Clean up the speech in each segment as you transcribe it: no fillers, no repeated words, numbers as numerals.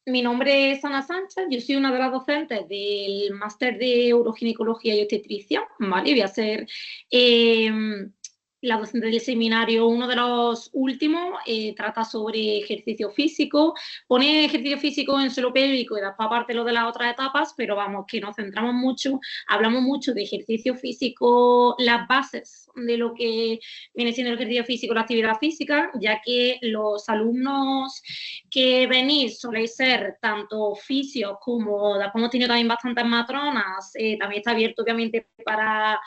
Mi nombre es Ana Sánchez, yo soy una de las docentes del máster de Uroginecología y Obstetricia, ¿vale? Voy a ser la docente del seminario, uno de los últimos, trata sobre ejercicio físico, pone ejercicio físico en suelo pélvico y después aparte lo de las otras etapas, pero vamos, que nos centramos mucho, hablamos mucho de ejercicio físico, las bases de lo que viene siendo el ejercicio físico, la actividad física, ya que los alumnos que venís soléis ser tanto fisios como, después hemos tenido también bastantes matronas, también está abierto obviamente para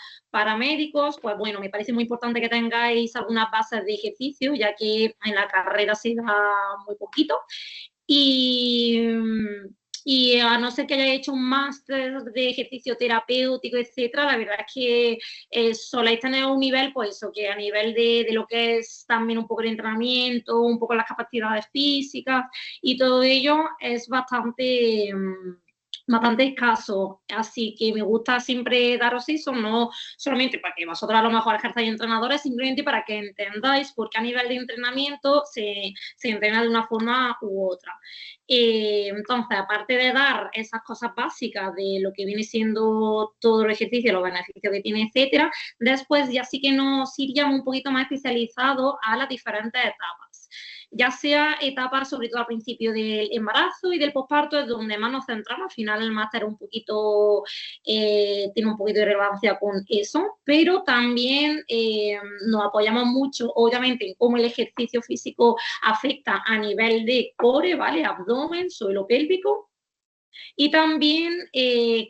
médicos, pues bueno, me parece muy importante que tengáis algunas bases de ejercicio, ya que en la carrera se da muy poquito. Y a no ser que haya hecho un máster de ejercicio terapéutico, etcétera, la verdad es que soléis tener un nivel, pues eso, que a nivel de lo que es también un poco de entrenamiento, un poco las capacidades físicas y todo ello es bastante escaso, así que me gusta siempre daros eso, no solamente para que vosotros a lo mejor ejerzáis entrenadores, simplemente para que entendáis por qué a nivel de entrenamiento se entrena de una forma u otra. Entonces, aparte de dar esas cosas básicas de lo que viene siendo todo el ejercicio, los beneficios que tiene, etcétera, después ya sí que nos iríamos un poquito más especializados a las diferentes etapas. Ya sea etapas, sobre todo al principio del embarazo y del posparto, es donde más nos centramos. Al final el máster un poquito, tiene un poquito de relevancia con eso, pero también nos apoyamos mucho, obviamente, en cómo el ejercicio físico afecta a nivel de core, ¿vale? Abdomen, suelo pélvico, y también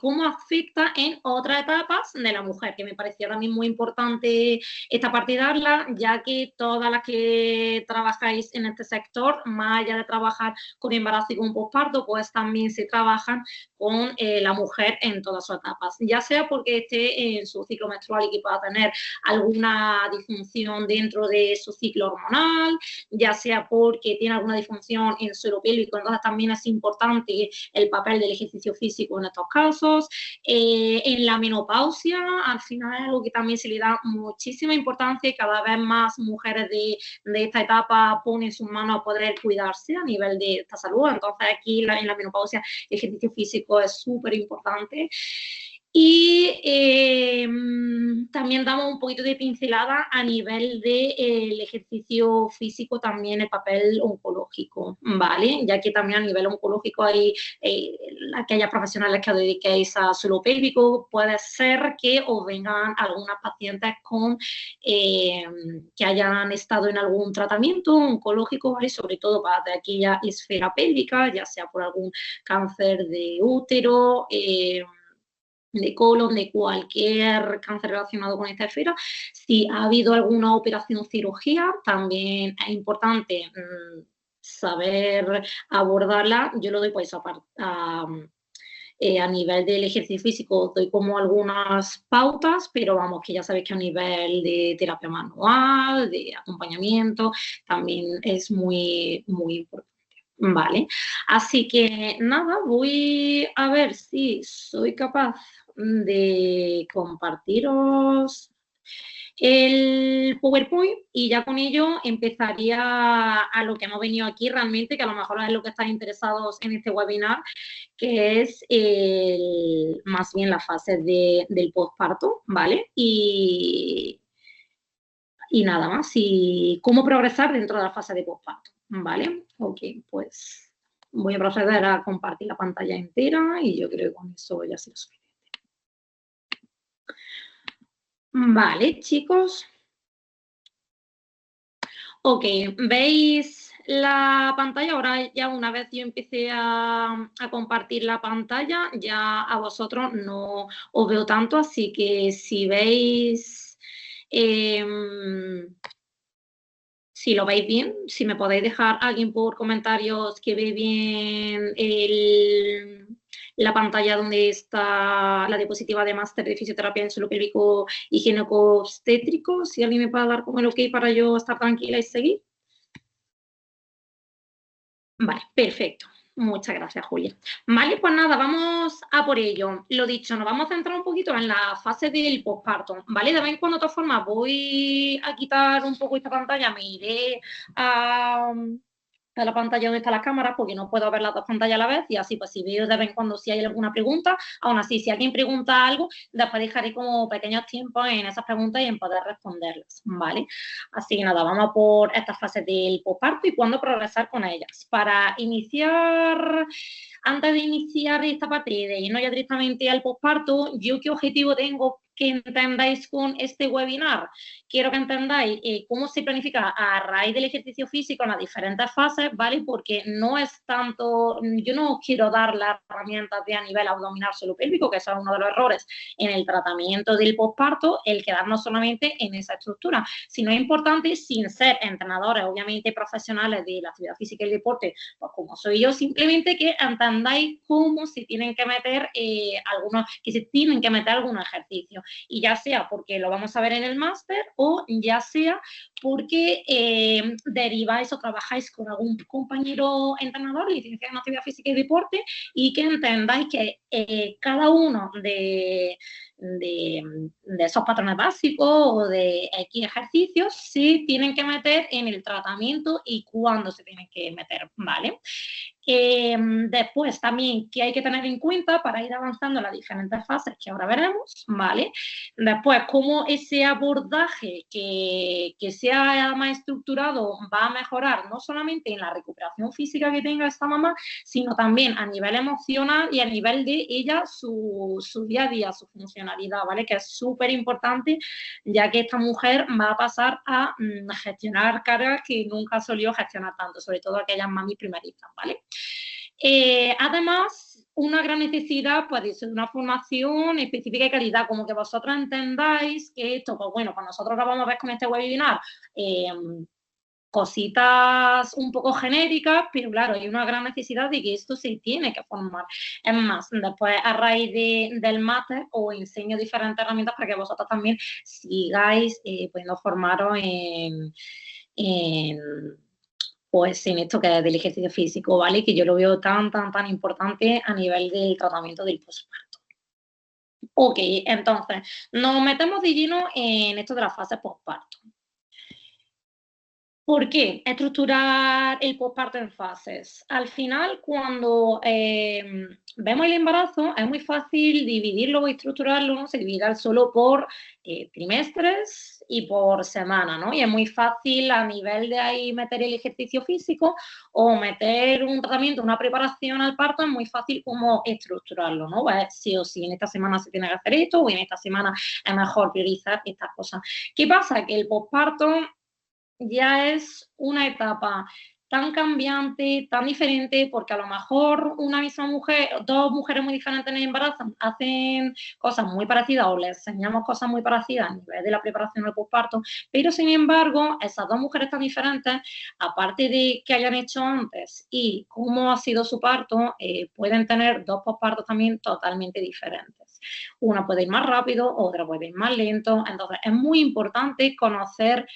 cómo afecta en otras etapas de la mujer, que me parecía también muy importante esta parte darla, ya que todas las que trabajáis en este sector, más allá de trabajar con embarazo y con posparto, pues también se trabajan con la mujer en todas sus etapas, ya sea porque esté en su ciclo menstrual y que pueda tener alguna disfunción dentro de su ciclo hormonal, ya sea porque tiene alguna disfunción en su suelo pélvico, entonces también es importante el papel del ejercicio físico en estos casos. En la menopausia, al final es algo que también se le da muchísima importancia y cada vez más mujeres de esta etapa ponen sus manos a poder cuidarse a nivel de esta salud. Entonces aquí en la menopausia el ejercicio físico es súper importante. Y también damos un poquito de pincelada a nivel del ejercicio físico, también el papel oncológico, ¿vale? Ya que también a nivel oncológico hay aquellas profesionales que os dediquéis a suelo pélvico, puede ser que os vengan algunas pacientes con que hayan estado en algún tratamiento oncológico, ¿vale? Sobre todo para de aquella esfera pélvica, ya sea por algún cáncer de útero, de colon, de cualquier cáncer relacionado con esta esfera. Si ha habido alguna operación o cirugía, también es importante saber abordarla. Yo lo doy pues a nivel del ejercicio físico, doy como algunas pautas, pero vamos, que ya sabéis que a nivel de terapia manual, de acompañamiento, también es muy, muy importante. Vale, así que nada, voy a ver si soy capaz de compartiros el PowerPoint y ya con ello empezaría a lo que hemos venido aquí realmente, que a lo mejor es lo que estáis interesados en este webinar, que es más bien la fase del posparto, ¿vale? Y nada más, y cómo progresar dentro de la fase de posparto, ¿vale? Ok, pues voy a proceder a compartir la pantalla entera y yo creo que con eso ya será suficiente. Vale, chicos. Ok, ¿veis la pantalla? Ahora ya una vez yo empecé a compartir la pantalla, ya a vosotros no os veo tanto, así que si veis, si lo veis bien, si me podéis dejar alguien por comentarios que ve bien la pantalla donde está la diapositiva de máster de fisioterapia en suelo pélvico y ginecobstétrico, si alguien me puede dar como el ok para yo estar tranquila y seguir. Vale, perfecto. Muchas gracias, Julia. Vale, pues nada, vamos a por ello. Lo dicho, nos vamos a centrar un poquito en la fase del posparto, ¿vale? De vez en cuando, de todas formas, voy a quitar un poco esta pantalla, me iré a la pantalla donde están las cámaras porque no puedo ver las dos pantallas a la vez y así pues si veo de vez en cuando si hay alguna pregunta, aún así si alguien pregunta algo, después dejaré como pequeños tiempos en esas preguntas y en poder responderlas, ¿vale? Así que nada, vamos por estas fases del posparto y cuándo progresar con ellas. Para iniciar, antes de iniciar esta parte de irnos ya directamente al posparto, ¿yo qué objetivo tengo que entendáis con este webinar? Quiero que entendáis cómo se planifica a raíz del ejercicio físico en las diferentes fases, ¿vale? Porque no es tanto, yo no quiero dar las herramientas de a nivel abdominal solo pélvico, que eso es uno de los errores en el tratamiento del posparto, el quedarnos solamente en esa estructura, sino es importante, sin ser entrenadores, obviamente profesionales de la actividad física y el deporte, pues como soy yo, simplemente que entendáis cómo se tienen que meter algunos ejercicios. Y ya sea porque lo vamos a ver en el máster o ya sea porque deriváis o trabajáis con algún compañero entrenador, licenciado en actividad física y deporte, y que entendáis que cada uno de esos patrones básicos o de X ejercicios se tienen que meter en el tratamiento y cuándo se tienen que meter, ¿vale? Después también que hay que tener en cuenta para ir avanzando en las diferentes fases que ahora veremos, ¿vale? Después, cómo ese abordaje que sea más estructurado va a mejorar no solamente en la recuperación física que tenga esta mamá, sino también a nivel emocional y a nivel de ella, su día a día, su funcionalidad, ¿vale? Que es súper importante, ya que esta mujer va a pasar a gestionar cargas que nunca solió gestionar tanto, sobre todo aquellas mamis primerizas, ¿vale? Además, una gran necesidad puede ser una formación específica de calidad, como que vosotros entendáis que esto, pues bueno, pues nosotros lo vamos a ver con este webinar, cositas un poco genéricas, pero claro, hay una gran necesidad de que esto se tiene que formar. Es más, después a raíz del máster os enseño diferentes herramientas para que vosotros también sigáis pudiendo formaros pues en esto que es del ejercicio físico, ¿vale? Que yo lo veo tan importante a nivel del tratamiento del posparto. Ok, entonces, nos metemos de lleno en esto de la fase posparto. ¿Por qué estructurar el posparto en fases? Al final, cuando vemos el embarazo, es muy fácil dividirlo o estructurarlo, ¿no? Se divide solo por trimestres y por semana, ¿no? Y es muy fácil a nivel de ahí meter el ejercicio físico o meter un tratamiento, una preparación al parto, es muy fácil como estructurarlo, ¿no? Pues sí o sí, en esta semana se tiene que hacer esto o en esta semana es mejor priorizar estas cosas. ¿Qué pasa? Que el posparto ya es una etapa tan cambiante, tan diferente, porque a lo mejor una misma mujer, dos mujeres muy diferentes en el embarazo hacen cosas muy parecidas o les enseñamos cosas muy parecidas a nivel de la preparación del posparto, pero sin embargo, esas dos mujeres tan diferentes, aparte de que hayan hecho antes y cómo ha sido su parto, pueden tener dos pospartos también totalmente diferentes. Una puede ir más rápido, otra puede ir más lento, entonces es muy importante conocer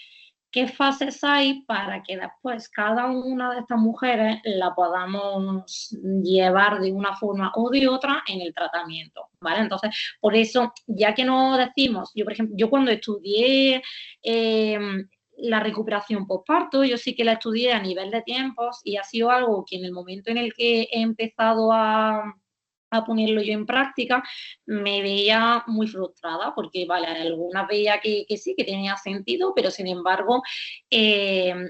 qué fases hay para que después cada una de estas mujeres la podamos llevar de una forma o de otra en el tratamiento, ¿vale? Entonces, por eso, ya que no decimos, yo por ejemplo, yo cuando estudié la recuperación postparto, yo sí que la estudié a nivel de tiempos y ha sido algo que en el momento en el que he empezado a ponerlo yo en práctica, me veía muy frustrada porque, vale, algunas veía que sí, que tenía sentido, pero sin embargo,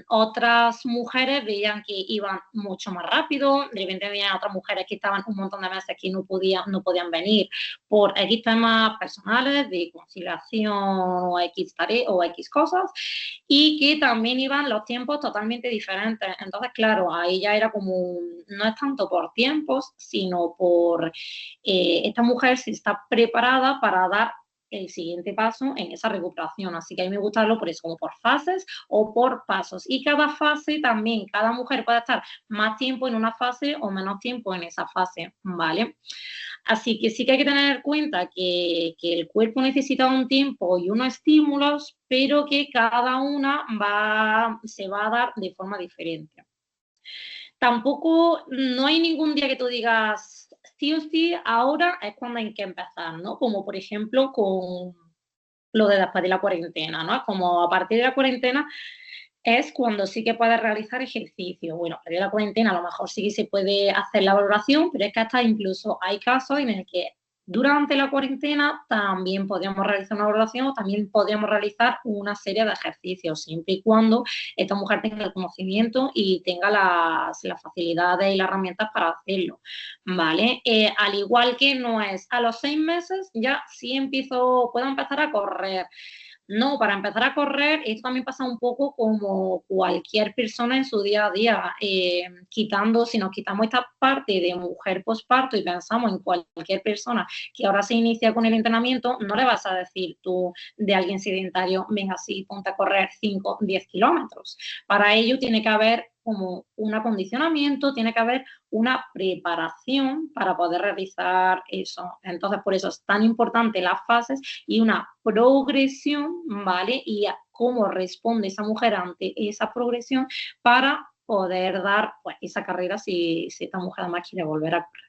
otras mujeres veían que iban mucho más rápido, de repente veían otras mujeres que estaban un montón de meses que no podían venir por X temas personales, de conciliación o X tareas o X cosas, y que también iban los tiempos totalmente diferentes. Entonces, claro, ahí ya era como, no es tanto por tiempos, sino por esta mujer si está preparada para dar el siguiente paso en esa recuperación. Así que a mí me gusta verlo por eso, como por fases o por pasos. Y cada fase también, cada mujer puede estar más tiempo en una fase o menos tiempo en esa fase, ¿vale? Así que sí que hay que tener en cuenta que el cuerpo necesita un tiempo y unos estímulos, pero que cada una se va a dar de forma diferente. tampoco no hay ningún día que tú digas, sí o sí, ahora es cuando hay que empezar, ¿no? Como por ejemplo con lo de después de la cuarentena, ¿no? Como a partir de la cuarentena es cuando sí que puedes realizar ejercicio. Bueno, a partir de la cuarentena a lo mejor sí que se puede hacer la valoración, pero es que hasta incluso hay casos en el que durante la cuarentena también podríamos realizar una valoración o también podríamos realizar una serie de ejercicios, siempre y cuando esta mujer tenga el conocimiento y tenga las facilidades y las herramientas para hacerlo, ¿vale? Al igual que no es a los 6 meses ya sí puedo empezar a correr. No, para empezar a correr, esto también pasa un poco como cualquier persona en su día a día, si nos quitamos esta parte de mujer posparto y pensamos en cualquier persona que ahora se inicia con el entrenamiento, no le vas a decir tú de alguien sedentario, venga, sí, ponte a correr 5, 10 kilómetros. Para ello tiene que haber como un acondicionamiento, tiene que haber una preparación para poder realizar eso. Entonces, por eso es tan importante las fases y una progresión, ¿vale? Y cómo responde esa mujer ante esa progresión para poder dar pues, esa carrera si esta mujer además quiere volver a correr.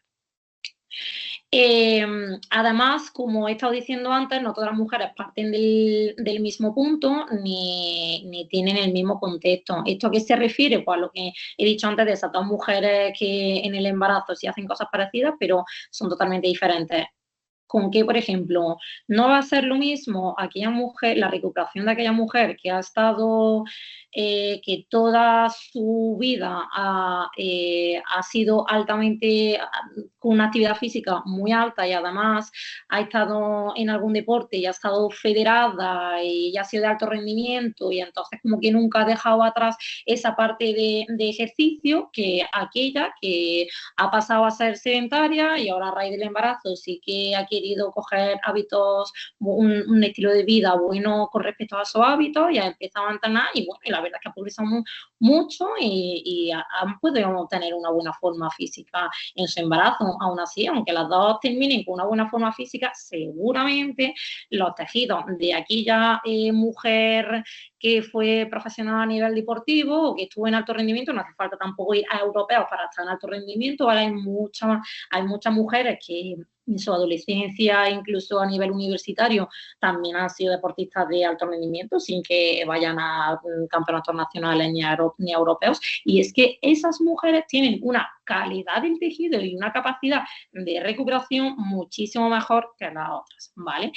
Además, como he estado diciendo antes, no todas las mujeres parten del mismo punto ni tienen el mismo contexto. ¿Esto a qué se refiere? Pues a lo que he dicho antes de esas dos mujeres que en el embarazo sí hacen cosas parecidas, pero son totalmente diferentes. Con que, por ejemplo, no va a ser lo mismo aquella mujer, la recuperación de aquella mujer que ha estado, que toda su vida ha sido altamente, con una actividad física muy alta y además ha estado en algún deporte y ha estado federada y ha sido de alto rendimiento y entonces como que nunca ha dejado atrás esa parte de ejercicio que aquella que ha pasado a ser sedentaria y ahora a raíz del embarazo sí que ha querido coger hábitos, un estilo de vida bueno con respecto a esos hábitos y ha empezado a entrenar y bueno, y la verdad es que ha progresado mucho y han podido tener una buena forma física en su embarazo. Aún así, aunque las dos terminen con una buena forma física, seguramente los tejidos de aquella mujer que fue profesional a nivel deportivo o que estuvo en alto rendimiento, no hace falta tampoco ir a europeos para estar en alto rendimiento, ¿vale? Hay muchas mujeres que en su adolescencia, incluso a nivel universitario, también han sido deportistas de alto rendimiento sin que vayan a campeonatos nacionales ni europeos. Y es que esas mujeres tienen una calidad del tejido y una capacidad de recuperación muchísimo mejor que las otras, ¿vale?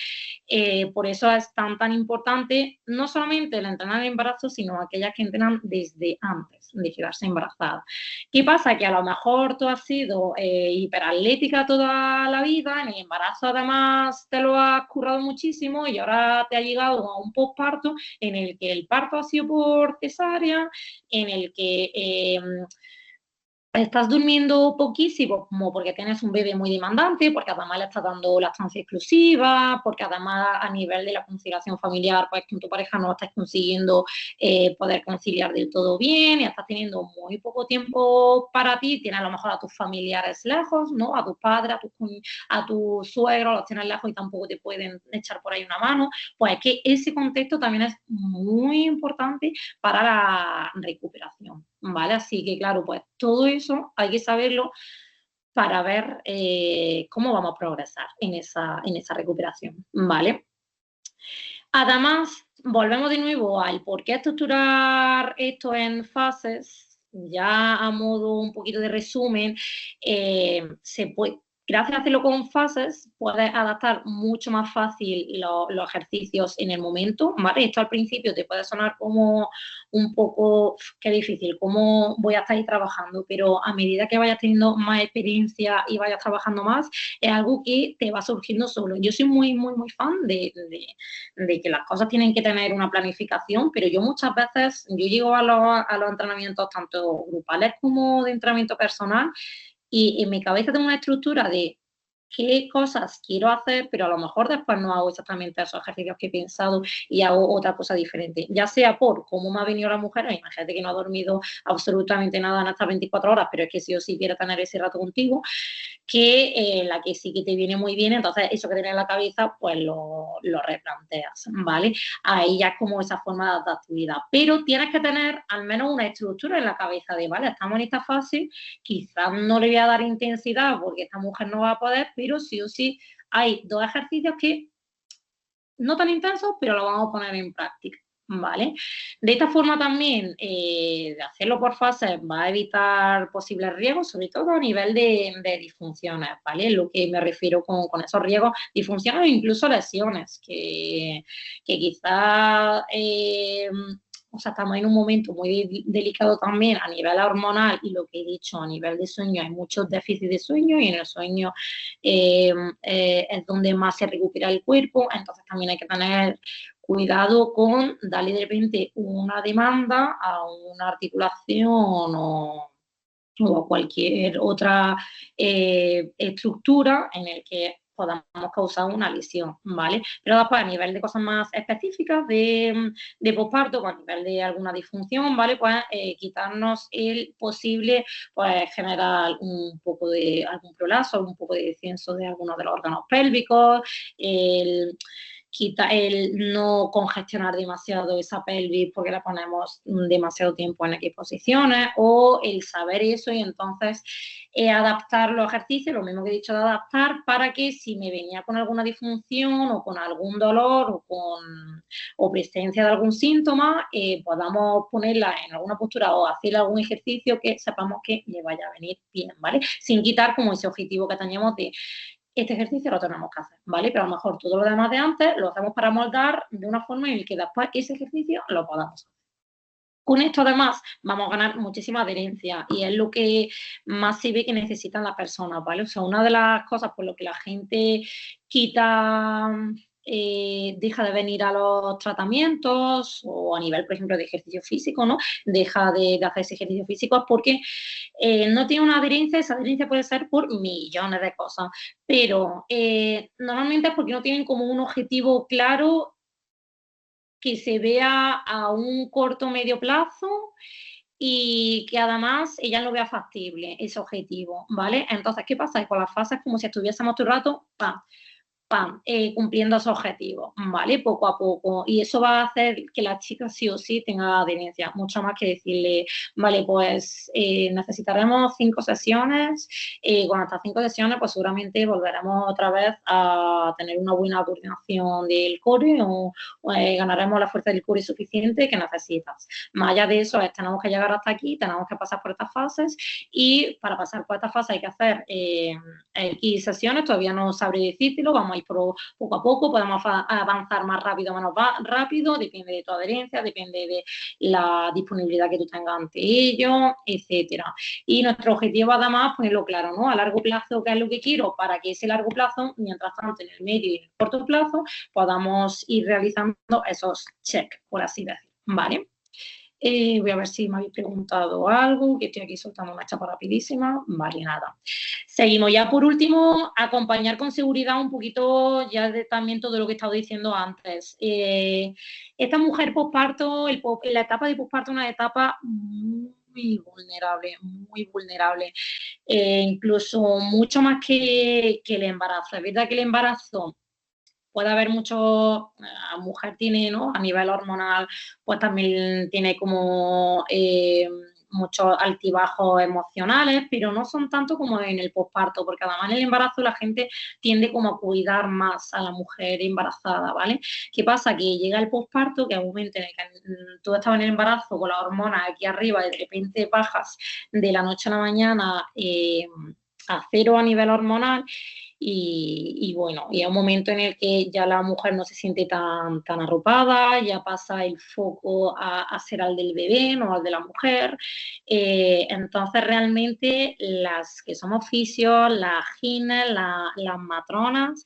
Por eso es tan importante no solamente el entrenar en embarazo, sino aquellas que entrenan desde antes de quedarse embarazada. ¿Qué pasa? Que a lo mejor tú has sido hiperatlética toda la vida, en el embarazo además te lo has currado muchísimo y ahora te ha llegado a un posparto en el que el parto ha sido por cesárea, en el que estás durmiendo poquísimo, como porque tienes un bebé muy demandante, porque además le estás dando lactancia exclusiva, porque además a nivel de la conciliación familiar, pues con tu pareja no estás consiguiendo poder conciliar del todo bien y estás teniendo muy poco tiempo para ti, tienes a lo mejor a tus familiares lejos, ¿no? A tus padres, a tus suegros, los tienes lejos y tampoco te pueden echar por ahí una mano, pues es que ese contexto también es muy importante para la recuperación, ¿vale? Así que, claro, pues todo eso hay que saberlo para ver cómo vamos a progresar en esa recuperación, ¿vale? Además, volvemos de nuevo al por qué estructurar esto en fases, ya a modo un poquito de resumen, gracias a hacerlo con fases, puedes adaptar mucho más fácil los ejercicios en el momento, ¿vale? Esto al principio te puede sonar como un poco, qué difícil, cómo voy a estar ahí trabajando, pero a medida que vayas teniendo más experiencia y vayas trabajando más, es algo que te va surgiendo solo. Yo soy muy fan de que las cosas tienen que tener una planificación, pero yo muchas veces, yo llego a los entrenamientos tanto grupales como de entrenamiento personal y en mi cabeza tengo una estructura de qué cosas quiero hacer, pero a lo mejor después no hago exactamente esos ejercicios que he pensado y hago otra cosa diferente. Ya sea por cómo me ha venido la mujer, imagínate que no ha dormido absolutamente nada en estas 24 horas, pero es que sí o sí quiere tener ese rato contigo, que la que sí que te viene muy bien, entonces eso que tienes en la cabeza, pues lo replanteas, ¿vale? Ahí ya es como esa forma de adaptabilidad. Pero tienes que tener al menos una estructura en la cabeza de, vale, estamos en esta fase, quizás no le voy a dar intensidad porque esta mujer no va a poder, pero sí o sí hay 2 ejercicios que no tan intensos, pero lo vamos a poner en práctica, ¿vale? De esta forma también, de hacerlo por fases va a evitar posibles riesgos, sobre todo a nivel de disfunciones, ¿vale? Lo que me refiero con esos riesgos, disfunciones o incluso lesiones, que quizás o sea, estamos en un momento muy delicado también a nivel hormonal y lo que he dicho a nivel de sueño, hay muchos déficits de sueño y en el sueño es donde más se recupera el cuerpo, entonces también hay que tener cuidado con darle de repente una demanda a una articulación o a cualquier otra estructura en el que podamos causar una lesión, ¿vale? Pero después a nivel de cosas más específicas de posparto, a nivel de alguna disfunción, ¿vale? Pues quitarnos el posible, pues generar un poco de algún prolapso, un poco de descenso de algunos de los órganos pélvicos, el no congestionar demasiado esa pelvis porque la ponemos demasiado tiempo en X posiciones, o el saber eso y entonces adaptar los ejercicios, lo mismo que he dicho de adaptar, para que si me venía con alguna disfunción o con algún dolor o presencia de algún síntoma, podamos ponerla en alguna postura o hacer algún ejercicio que sepamos que le vaya a venir bien, ¿vale? Sin quitar como ese objetivo que teníamos de este ejercicio lo tenemos que hacer, ¿vale? Pero a lo mejor todo lo demás de antes lo hacemos para moldar de una forma en la que después ese ejercicio lo podamos hacer. Con esto además vamos a ganar muchísima adherencia y es lo que más se ve que necesitan las personas, ¿vale? O sea, una de las cosas por lo que la gente quita, deja de venir a los tratamientos o a nivel, por ejemplo, de ejercicio físico, ¿no? Deja de hacer ese ejercicio físico es porque no tiene una adherencia, esa adherencia puede ser por millones de cosas, pero normalmente es porque no tienen como un objetivo claro que se vea a un corto o medio plazo y que además ella lo vea factible, ese objetivo, ¿vale? Entonces, ¿qué pasa? Que con las fases como si estuviésemos todo el rato, ¡pam! Pam, cumpliendo esos objetivos, ¿vale? Poco a poco. Y eso va a hacer que la chica sí o sí tenga adherencia, mucho más que decirle, vale, pues necesitaremos 5 sesiones, con estas 5 sesiones pues seguramente volveremos otra vez a tener una buena coordinación del core o ganaremos la fuerza del core suficiente que necesitas. Más allá de eso, tenemos que llegar hasta aquí, tenemos que pasar por estas fases y para pasar por estas fases hay que hacer X sesiones, todavía no sabré decírtelo, vamos a ir poco a poco, podemos avanzar más rápido o menos rápido, depende de tu adherencia, depende de la disponibilidad que tú tengas ante ello, etcétera. Y nuestro objetivo además, ponerlo claro, ¿no? A largo plazo, ¿qué es lo que quiero? Para que ese largo plazo, mientras tanto en el medio y en el corto plazo, podamos ir realizando esos checks, por así decirlo, ¿vale? Voy a ver si me habéis preguntado algo, que estoy aquí soltando una chapa rapidísima. Vale, nada. Seguimos. Ya por último, acompañar con seguridad un poquito ya también todo lo que he estado diciendo antes. Esta mujer posparto, la etapa de posparto es una etapa muy vulnerable, muy vulnerable. Incluso mucho más que el embarazo. Es verdad que el embarazo puede haber mucho, la mujer tiene, ¿no? A nivel hormonal, pues también tiene como muchos altibajos emocionales, pero no son tanto como en el posparto, porque además en el embarazo la gente tiende como a cuidar más a la mujer embarazada, ¿vale? ¿Qué pasa? Que llega el posparto, que es un momento en el que tú estabas en el embarazo con las hormonas aquí arriba y de repente bajas de la noche a la mañana a cero a nivel hormonal y bueno, y es un momento en el que ya la mujer no se siente tan arropada, ya pasa el foco a ser al del bebé, no al de la mujer. Entonces realmente las que somos fisios, las gines, las matronas,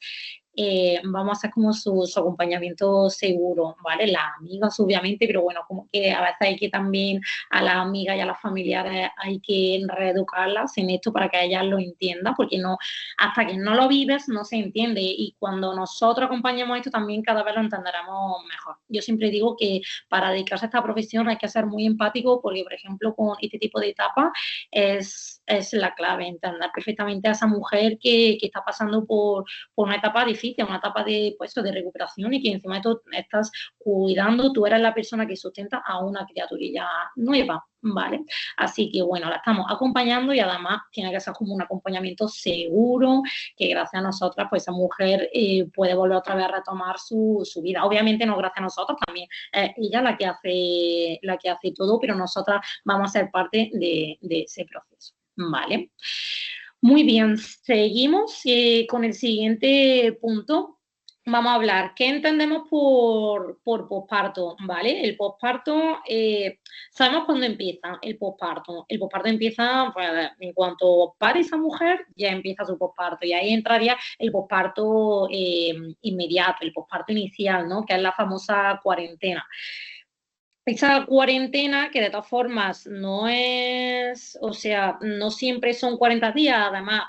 vamos a hacer como su acompañamiento seguro, ¿vale? Las amigas, obviamente, pero bueno, como que a veces hay que también a las amigas y a las familiares hay que reeducarlas en esto para que ellas lo entiendan, porque no, hasta que no lo vives no se entiende, y cuando nosotros acompañamos esto también cada vez lo entenderemos mejor. Yo siempre digo que para dedicarse a esta profesión hay que ser muy empático, porque, por ejemplo, con este tipo de etapas es la clave, entender perfectamente a esa mujer que está pasando por una etapa difícil, una etapa de, pues, de recuperación, y que encima de todo estás cuidando, tú eres la persona que sustenta a una criaturilla nueva, ¿vale? Así que, bueno, la estamos acompañando, y además tiene que ser como un acompañamiento seguro, que gracias a nosotras, pues esa mujer puede volver otra vez a retomar su vida. Obviamente no gracias a nosotros, también ella la que hace todo, pero nosotras vamos a ser parte de ese proceso, ¿vale? Muy bien, seguimos con el siguiente punto. Vamos a hablar, ¿qué entendemos por posparto? ¿Vale? El posparto, sabemos cuándo empieza el posparto. El posparto empieza, pues, en cuanto pare esa mujer, ya empieza su posparto, y ahí entraría el posparto inmediato, el posparto inicial, ¿no? Que es la famosa cuarentena. Esa cuarentena, que de todas formas no es, o sea, no siempre son 40 días, además,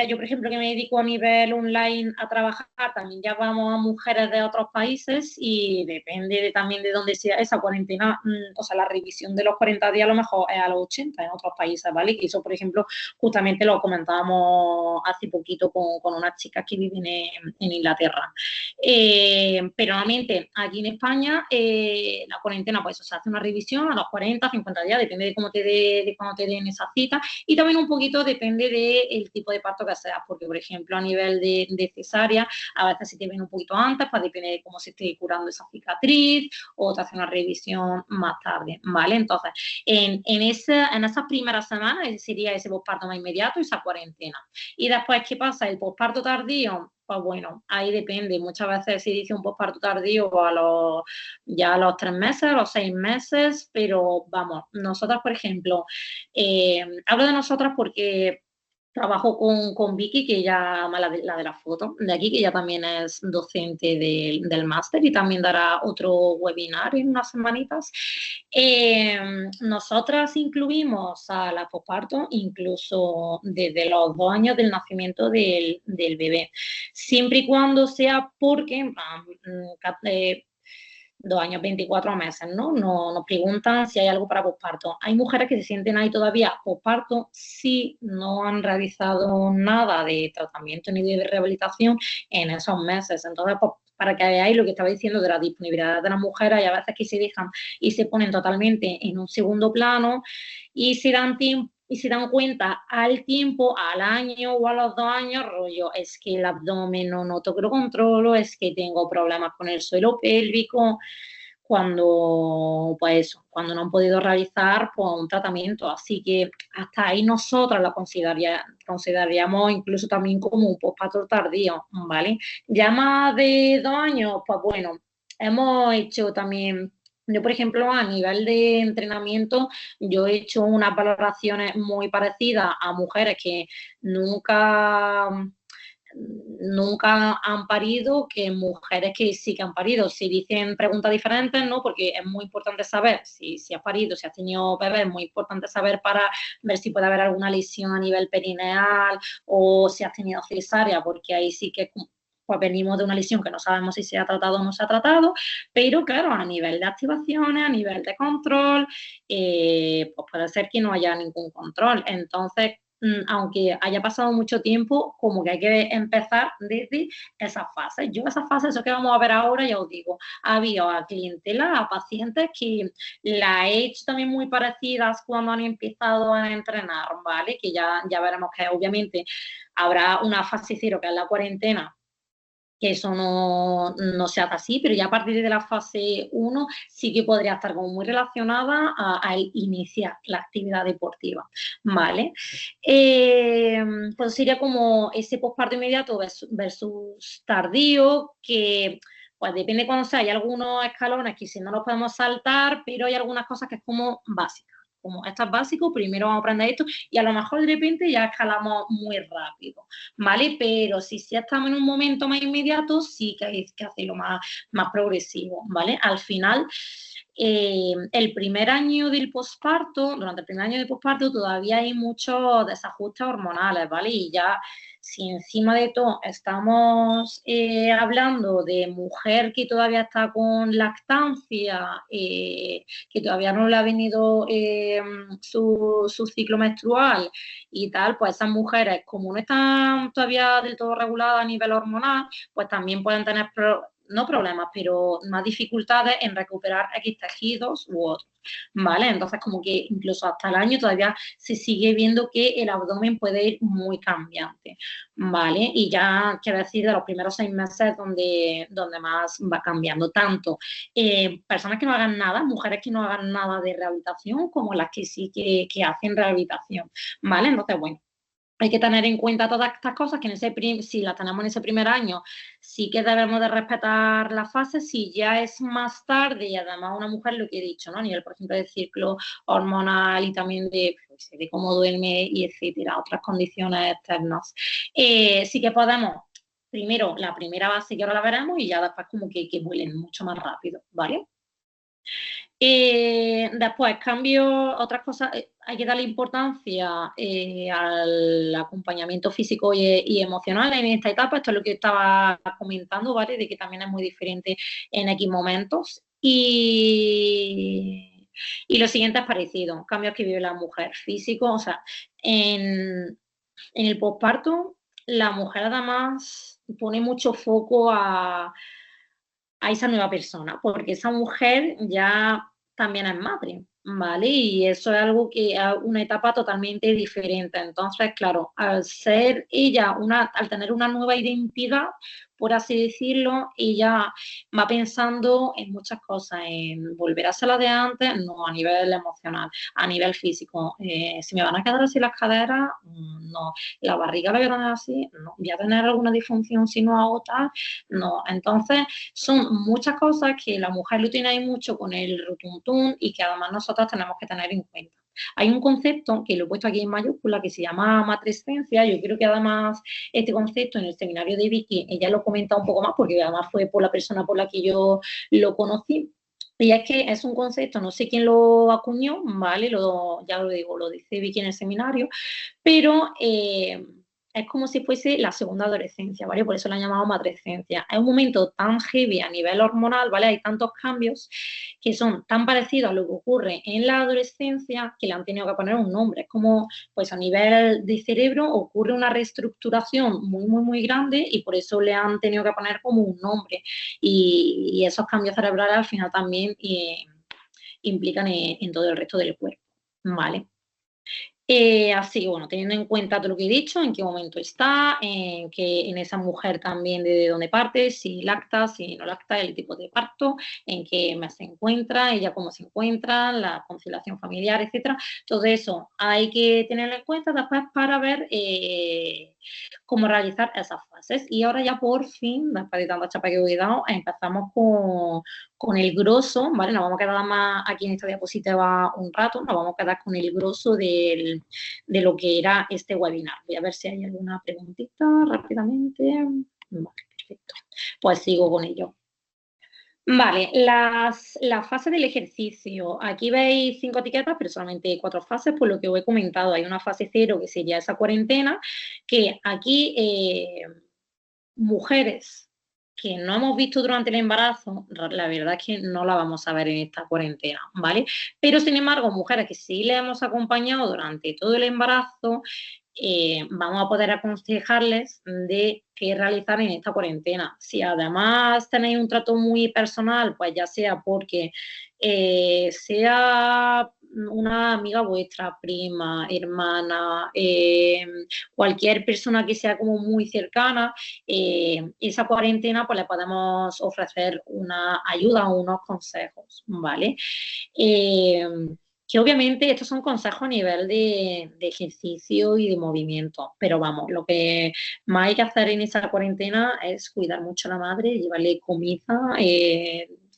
yo, por ejemplo, que me dedico a nivel online a trabajar, también ya vamos a mujeres de otros países, y depende también de dónde sea esa cuarentena, o sea, la revisión de los 40 días a lo mejor es a los 80 en otros países, ¿vale? Que eso, por ejemplo, justamente lo comentábamos hace poquito con unas chicas que viven en Inglaterra. Pero normalmente aquí en España la cuarentena, pues, o sea, hace una revisión a los 40, 50 días, depende de cómo de cuándo te den esa cita, y también un poquito depende del tipo de parto que sea, porque, por ejemplo, a nivel de cesárea, a veces si te ven un poquito antes, pues depende de cómo se esté curando esa cicatriz, o te hace una revisión más tarde, ¿vale? Entonces, en esas primeras semanas sería ese posparto más inmediato, esa cuarentena. Y después, ¿qué pasa? El posparto tardío, pues bueno, ahí depende. Muchas veces se dice un posparto tardío ya a los 3 meses, a los 6 meses, pero vamos, nosotras, por ejemplo, hablo de nosotras porque trabajo con Vicky, que ella, la de la foto, de aquí, que ella también es docente del máster, y también dará otro webinar en unas semanitas. Nosotras incluimos a la posparto incluso desde los 2 años del nacimiento del bebé, siempre y cuando sea porque 2 años, 24 meses, ¿no? Nos preguntan si hay algo para posparto. Hay mujeres que se sienten ahí todavía posparto si no han realizado nada de tratamiento ni de rehabilitación en esos meses. Entonces, pues, para que veáis lo que estaba diciendo de la disponibilidad de las mujeres, hay a veces que se dejan y se ponen totalmente en un segundo plano, y se dan tiempo y se dan cuenta al tiempo, al año o a los 2 años, rollo, es que el abdomen no noto que lo controlo, es que tengo problemas con el suelo pélvico, cuando, pues eso, cuando no han podido realizar, pues, un tratamiento. Así que hasta ahí nosotras la consideraríamos incluso también como un posparto tardío, ¿vale? Ya más de 2 años, pues bueno, hemos hecho también, yo, por ejemplo, a nivel de entrenamiento, yo he hecho unas valoraciones muy parecidas a mujeres que nunca nunca han parido, que mujeres que sí que han parido. Si dicen preguntas diferentes, ¿no? Porque es muy importante saber si has parido, si has tenido bebé, es muy importante saber para ver si puede haber alguna lesión a nivel perineal, o si has tenido cesárea, porque ahí sí que, pues, venimos de una lesión que no sabemos si se ha tratado o no se ha tratado, pero claro, a nivel de activaciones, a nivel de control, pues puede ser que no haya ningún control. Entonces, aunque haya pasado mucho tiempo, como que hay que empezar desde esa fase. Yo esa fase, eso que vamos a ver ahora, ya os digo, había a clientela, a pacientes que la he hecho también muy parecidas cuando han empezado a entrenar, ¿vale? Que ya veremos que obviamente habrá una fase cero, que es la cuarentena, que eso no se hace así, pero ya a partir de la fase 1 sí que podría estar como muy relacionada a iniciar la actividad deportiva, ¿vale? Pues sería como ese posparto inmediato versus tardío, que pues depende cuando sea. Hay algunos escalones que si no los podemos saltar, pero hay algunas cosas que es como básicas, como esto es básico, primero vamos a aprender esto y a lo mejor de repente ya escalamos muy rápido, ¿vale? Pero si estamos en un momento más inmediato, sí que hay que hacerlo más progresivo, ¿vale? Al final, el primer año del posparto, durante el primer año del posparto todavía hay muchos desajustes hormonales, ¿vale? Y ya si encima de todo estamos hablando de mujer que todavía está con lactancia, que todavía no le ha venido su ciclo menstrual y tal, pues esas mujeres, como no están todavía del todo reguladas a nivel hormonal, pues también pueden tener no problemas, pero más dificultades en recuperar X tejidos u otros, ¿vale? Entonces, como que incluso hasta el año todavía se sigue viendo que el abdomen puede ir muy cambiante, ¿vale? Y ya quiero decir de los primeros 6 meses donde más va cambiando, tanto personas que no hagan nada, mujeres que no hagan nada de rehabilitación, como las que sí que hacen rehabilitación, ¿vale? Entonces, bueno, hay que tener en cuenta todas estas cosas que si las tenemos en ese primer año, sí que debemos de respetar las fases. Si ya es más tarde y además una mujer, lo que he dicho, ¿no? A nivel, por ejemplo, del ciclo hormonal y también de cómo duerme y etcétera, otras condiciones externas. Sí que podemos, primero, la primera base que ahora la veremos y ya después como que vuelen mucho más rápido, ¿vale? Después, cambio, otras cosas, hay que darle importancia al acompañamiento físico y emocional en esta etapa. Esto es lo que estaba comentando, ¿vale? De que también es muy diferente en X momentos. Y lo siguiente es parecido, cambios que vive la mujer físico, o sea, en el posparto, la mujer además pone mucho foco a esa nueva persona, porque esa mujer ya también es madre, ¿vale? Y eso es algo que es una etapa totalmente diferente. Entonces, claro, al ser ella al tener una nueva identidad, por así decirlo, ella va pensando en muchas cosas, en volver a ser la de antes, no a nivel emocional, a nivel físico. Si me van a quedar así las caderas, no. La barriga la voy a tener así, no. Voy a tener alguna disfunción si no hago tal, no. Entonces, son muchas cosas que la mujer lo tiene ahí mucho con el rutuntún y que además nosotros tenemos que tener en cuenta. Hay un concepto que lo he puesto aquí en mayúscula que se llama matrescencia. Yo creo que además este concepto en el seminario de Vicky, ella lo comenta un poco más porque además fue por la persona por la que yo lo conocí. Y es que es un concepto, no sé quién lo acuñó, ¿vale? Ya lo digo, lo dice Vicky en el seminario, pero es como si fuese la segunda adolescencia, ¿vale? Por eso la han llamado matrescencia. Es un momento tan heavy a nivel hormonal, ¿vale? Hay tantos cambios que son tan parecidos a lo que ocurre en la adolescencia que le han tenido que poner un nombre. Es como, pues a nivel de cerebro ocurre una reestructuración muy, muy, muy grande y por eso le han tenido que poner como un nombre. Y esos cambios cerebrales al final también implican en todo el resto del cuerpo, ¿vale? Así que bueno, teniendo en cuenta todo lo que he dicho, en qué momento está, en esa mujer también de dónde parte, si lacta, si no lacta, el tipo de parto, en qué mes se encuentra, ella cómo se encuentra, la conciliación familiar, etcétera. Todo eso hay que tenerlo en cuenta después para ver cómo realizar esas fases. Y ahora ya por fin, después de tanta chapa que he dado, empezamos con el grosso, ¿vale? Nos vamos a quedar más aquí en esta diapositiva un rato, nos vamos a quedar con el grosso de lo que era este webinar. Voy a ver si hay alguna preguntita rápidamente. Vale, perfecto. Pues sigo con ello. Vale, la fase del ejercicio. Aquí veis 5 etiquetas, pero solamente 4 fases, por lo que os he comentado. Hay una fase 0, que sería esa cuarentena, que aquí mujeres que no hemos visto durante el embarazo, la verdad es que no la vamos a ver en esta cuarentena, ¿vale? Pero sin embargo, mujeres que sí le hemos acompañado durante todo el embarazo, vamos a poder aconsejarles de qué realizar en esta cuarentena. Si además tenéis un trato muy personal, pues ya sea porque sea una amiga vuestra, prima, hermana, cualquier persona que sea como muy cercana, esa cuarentena pues le podemos ofrecer una ayuda o unos consejos, ¿vale? Que obviamente estos son consejos a nivel de ejercicio y de movimiento, pero vamos, lo que más hay que hacer en esa cuarentena es cuidar mucho a la madre, llevarle comida,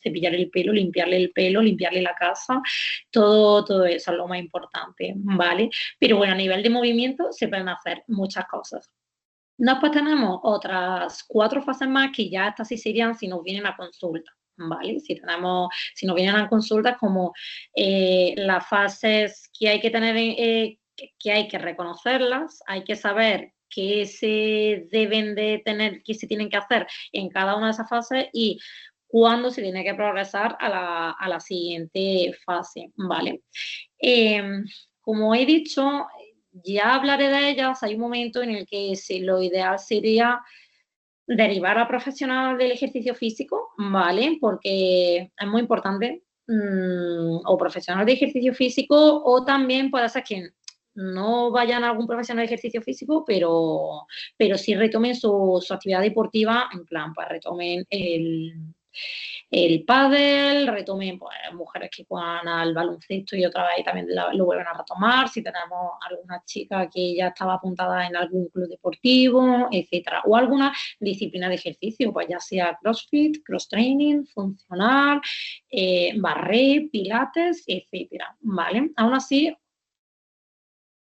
cepillarle el pelo, limpiarle la casa, todo eso es lo más importante, ¿vale? Pero bueno, a nivel de movimiento se pueden hacer muchas cosas. Después tenemos otras 4 fases más que ya estas sí serían si nos vienen a consulta, ¿vale? Si nos vienen a consulta como las fases que hay que tener, que hay que reconocerlas, hay que saber qué se deben de tener, qué se tienen que hacer en cada una de esas fases y cuándo se tiene que progresar a la siguiente fase, ¿vale? Como he dicho, ya hablaré de ellas, hay un momento en el que lo ideal sería derivar a profesional del ejercicio físico, ¿vale? Porque es muy importante, o profesional de ejercicio físico, o también puede ser que no vayan a algún profesional de ejercicio físico, pero sí retomen su actividad deportiva, en plan, pues retomen el pádel, retomen pues, mujeres que juegan al baloncesto y otra vez también lo vuelven a retomar, si tenemos alguna chica que ya estaba apuntada en algún club deportivo, etcétera, o alguna disciplina de ejercicio, pues ya sea CrossFit, cross training, funcional, barré, pilates, etcétera, ¿vale? Aún así,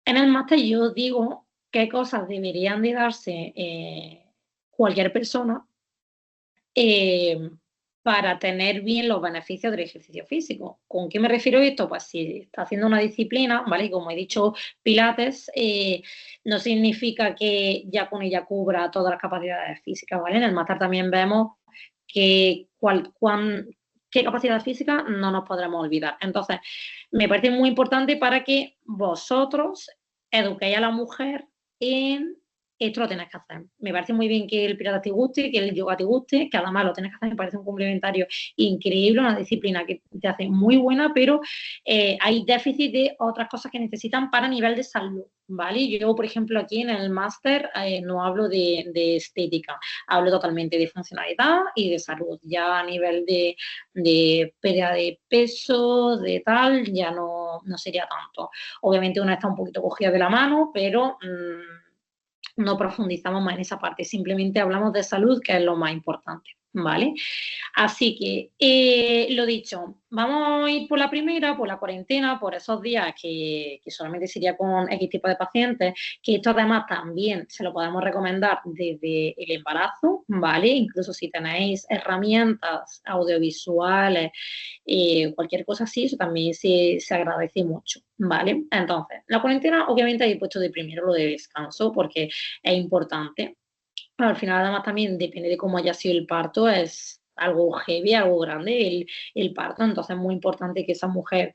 en el máster yo digo qué cosas deberían de darse cualquier persona eh, para tener bien los beneficios del ejercicio físico. ¿Con qué me refiero esto? Pues si está haciendo una disciplina, ¿vale? Y como he dicho, Pilates, no significa que ya con ella cubra todas las capacidades físicas, ¿vale? En el máster también vemos que qué capacidad física no nos podremos olvidar. Entonces, me parece muy importante para que vosotros eduquéis a la mujer en esto lo tienes que hacer. Me parece muy bien que el pilates te guste, que el yoga te guste, que además lo tienes que hacer, me parece un complementario increíble, una disciplina que te hace muy buena, pero hay déficit de otras cosas que necesitan para nivel de salud, ¿vale? Yo, por ejemplo, aquí en el máster no hablo de estética, hablo totalmente de funcionalidad y de salud. Ya a nivel de pérdida de peso, de tal, ya no sería tanto. Obviamente una está un poquito cogida de la mano, pero no profundizamos más en esa parte, simplemente hablamos de salud, que es lo más importante, ¿vale? Así que, lo dicho, vamos a ir por la primera, por la cuarentena, por esos días que solamente sería con X tipo de pacientes, que esto además también se lo podemos recomendar desde el embarazo, ¿vale? Incluso si tenéis herramientas audiovisuales, cualquier cosa así, eso también se agradece mucho, ¿vale? Entonces, la cuarentena obviamente hay puesto de primero lo de descanso porque es importante. Al final, además, también depende de cómo haya sido el parto, es algo heavy, algo grande el parto, entonces es muy importante que esa mujer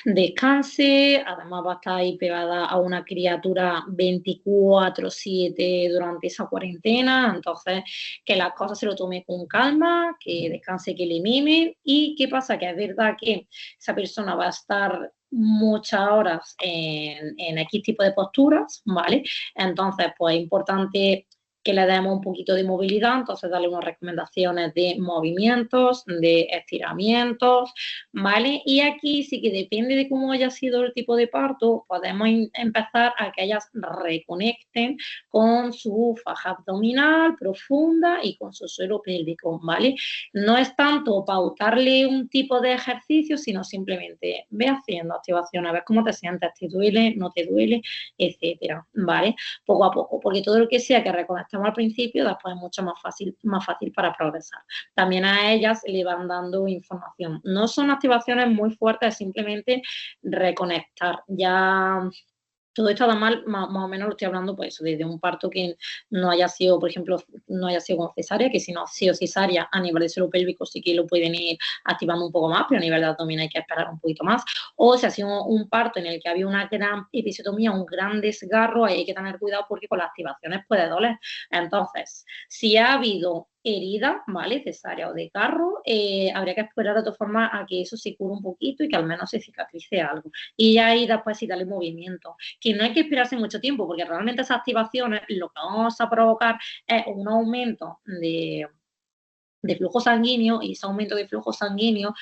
descanse, además va a estar ahí pegada a una criatura 24/7 durante esa cuarentena, entonces que las cosas se lo tome con calma, que descanse, que le mime y qué pasa, que es verdad que esa persona va a estar muchas horas en X tipo de posturas, ¿vale? Entonces, pues es importante que le demos un poquito de movilidad, entonces darle unas recomendaciones de movimientos, de estiramientos, ¿vale? Y aquí sí que depende de cómo haya sido el tipo de parto, podemos empezar a que ellas reconecten con su faja abdominal profunda y con su suelo pélvico, ¿vale? No es tanto pautarle un tipo de ejercicio, sino simplemente ve haciendo activaciones, a ver cómo te sientes, te duele, no te duele, etcétera, ¿vale? Poco a poco, porque todo lo que sea que reconectemos al principio, después es mucho más fácil para progresar. También a ellas le van dando información. No son activaciones muy fuertes, simplemente reconectar. Ya todo esto además más o menos lo estoy hablando pues desde un parto que no haya sido, por ejemplo, no haya sido con cesárea, que si no ha sido cesárea a nivel de suelo pélvico sí que lo pueden ir activando un poco más, pero a nivel de abdomen hay que esperar un poquito más. O si ha sido un parto en el que había una gran episiotomía, un gran desgarro, ahí hay que tener cuidado porque con las activaciones puede doler. Entonces, si ha habido herida, ¿vale? Cesárea o de carro, habría que esperar de todas formas a que eso se cure un poquito y que al menos se cicatrice algo. Y ahí después sí darle movimiento. Que no hay que esperarse mucho tiempo, porque realmente esas activaciones lo que vamos a provocar es un aumento de flujo sanguíneo y ese aumento de flujo sanguíneo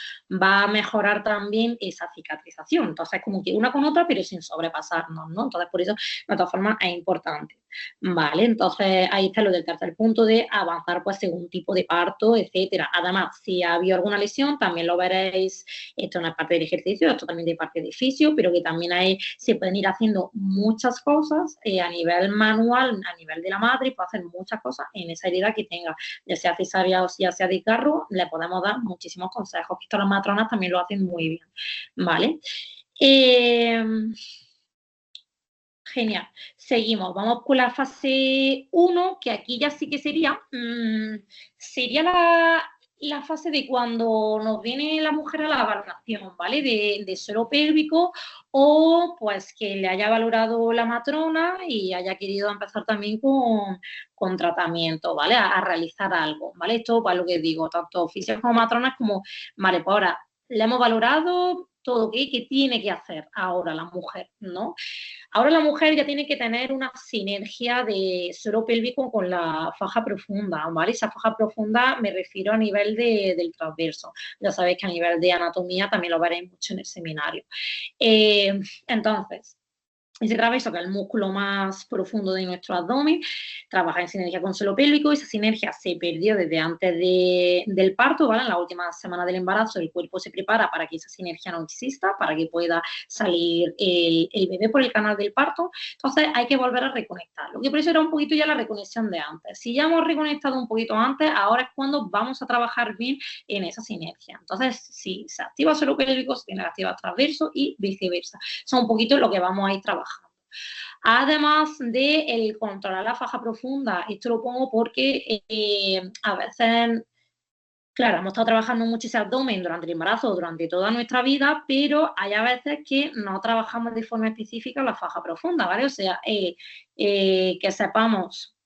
va a mejorar también esa cicatrización. Entonces, como que una con otra, pero sin sobrepasarnos, ¿no? Entonces, por eso, de todas formas, es importante. ¿vale? Entonces, ahí está lo del tercer punto de avanzar pues según tipo de parto, etcétera. Además, si ha habido alguna lesión, también lo veréis, esto no es parte del ejercicio, esto también es parte del fisio, pero que también ahí se pueden ir haciendo muchas cosas a nivel manual, a nivel de la madre, puede hacer muchas cosas en esa herida que tenga, ya sea cesárea o ya sea de carro, le podemos dar muchísimos consejos, que esto las matronas también lo hacen muy bien, ¿vale? Genial. Seguimos. Vamos con la fase 1, que aquí ya sí que sería, sería la fase de cuando nos viene la mujer a la valoración, ¿vale? De suelo pélvico o pues que le haya valorado la matrona y haya querido empezar también con tratamiento, ¿vale? A realizar algo, ¿vale? Esto para lo que digo, tanto fisios como matronas como, vale, pues ahora le hemos valorado todo, ¿qué tiene que hacer ahora la mujer, ¿no? Ahora la mujer ya tiene que tener una sinergia de suelo pélvico con la faja profunda, ¿vale? Esa faja profunda me refiero a nivel del transverso. Ya sabéis que a nivel de anatomía también lo veréis mucho en el seminario. Entonces, ese transverso, que es el músculo más profundo de nuestro abdomen, trabaja en sinergia con suelo pélvico. Esa sinergia se perdió desde antes del parto, ¿vale? En la última semana del embarazo el cuerpo se prepara para que esa sinergia no exista, para que pueda salir el bebé por el canal del parto. Entonces hay que volver a reconectarlo, que por eso era un poquito ya la reconexión de antes. Si ya hemos reconectado un poquito antes, ahora es cuando vamos a trabajar bien en esa sinergia. Entonces, si se activa suelo pélvico, se tiene que activar transverso y viceversa. Son un poquito lo que vamos a ir trabajando. Además de el controlar la faja profunda, esto lo pongo porque a veces, claro, hemos estado trabajando mucho ese abdomen durante el embarazo, durante toda nuestra vida, pero hay a veces que no trabajamos de forma específica la faja profunda, ¿vale? O sea, que sepamos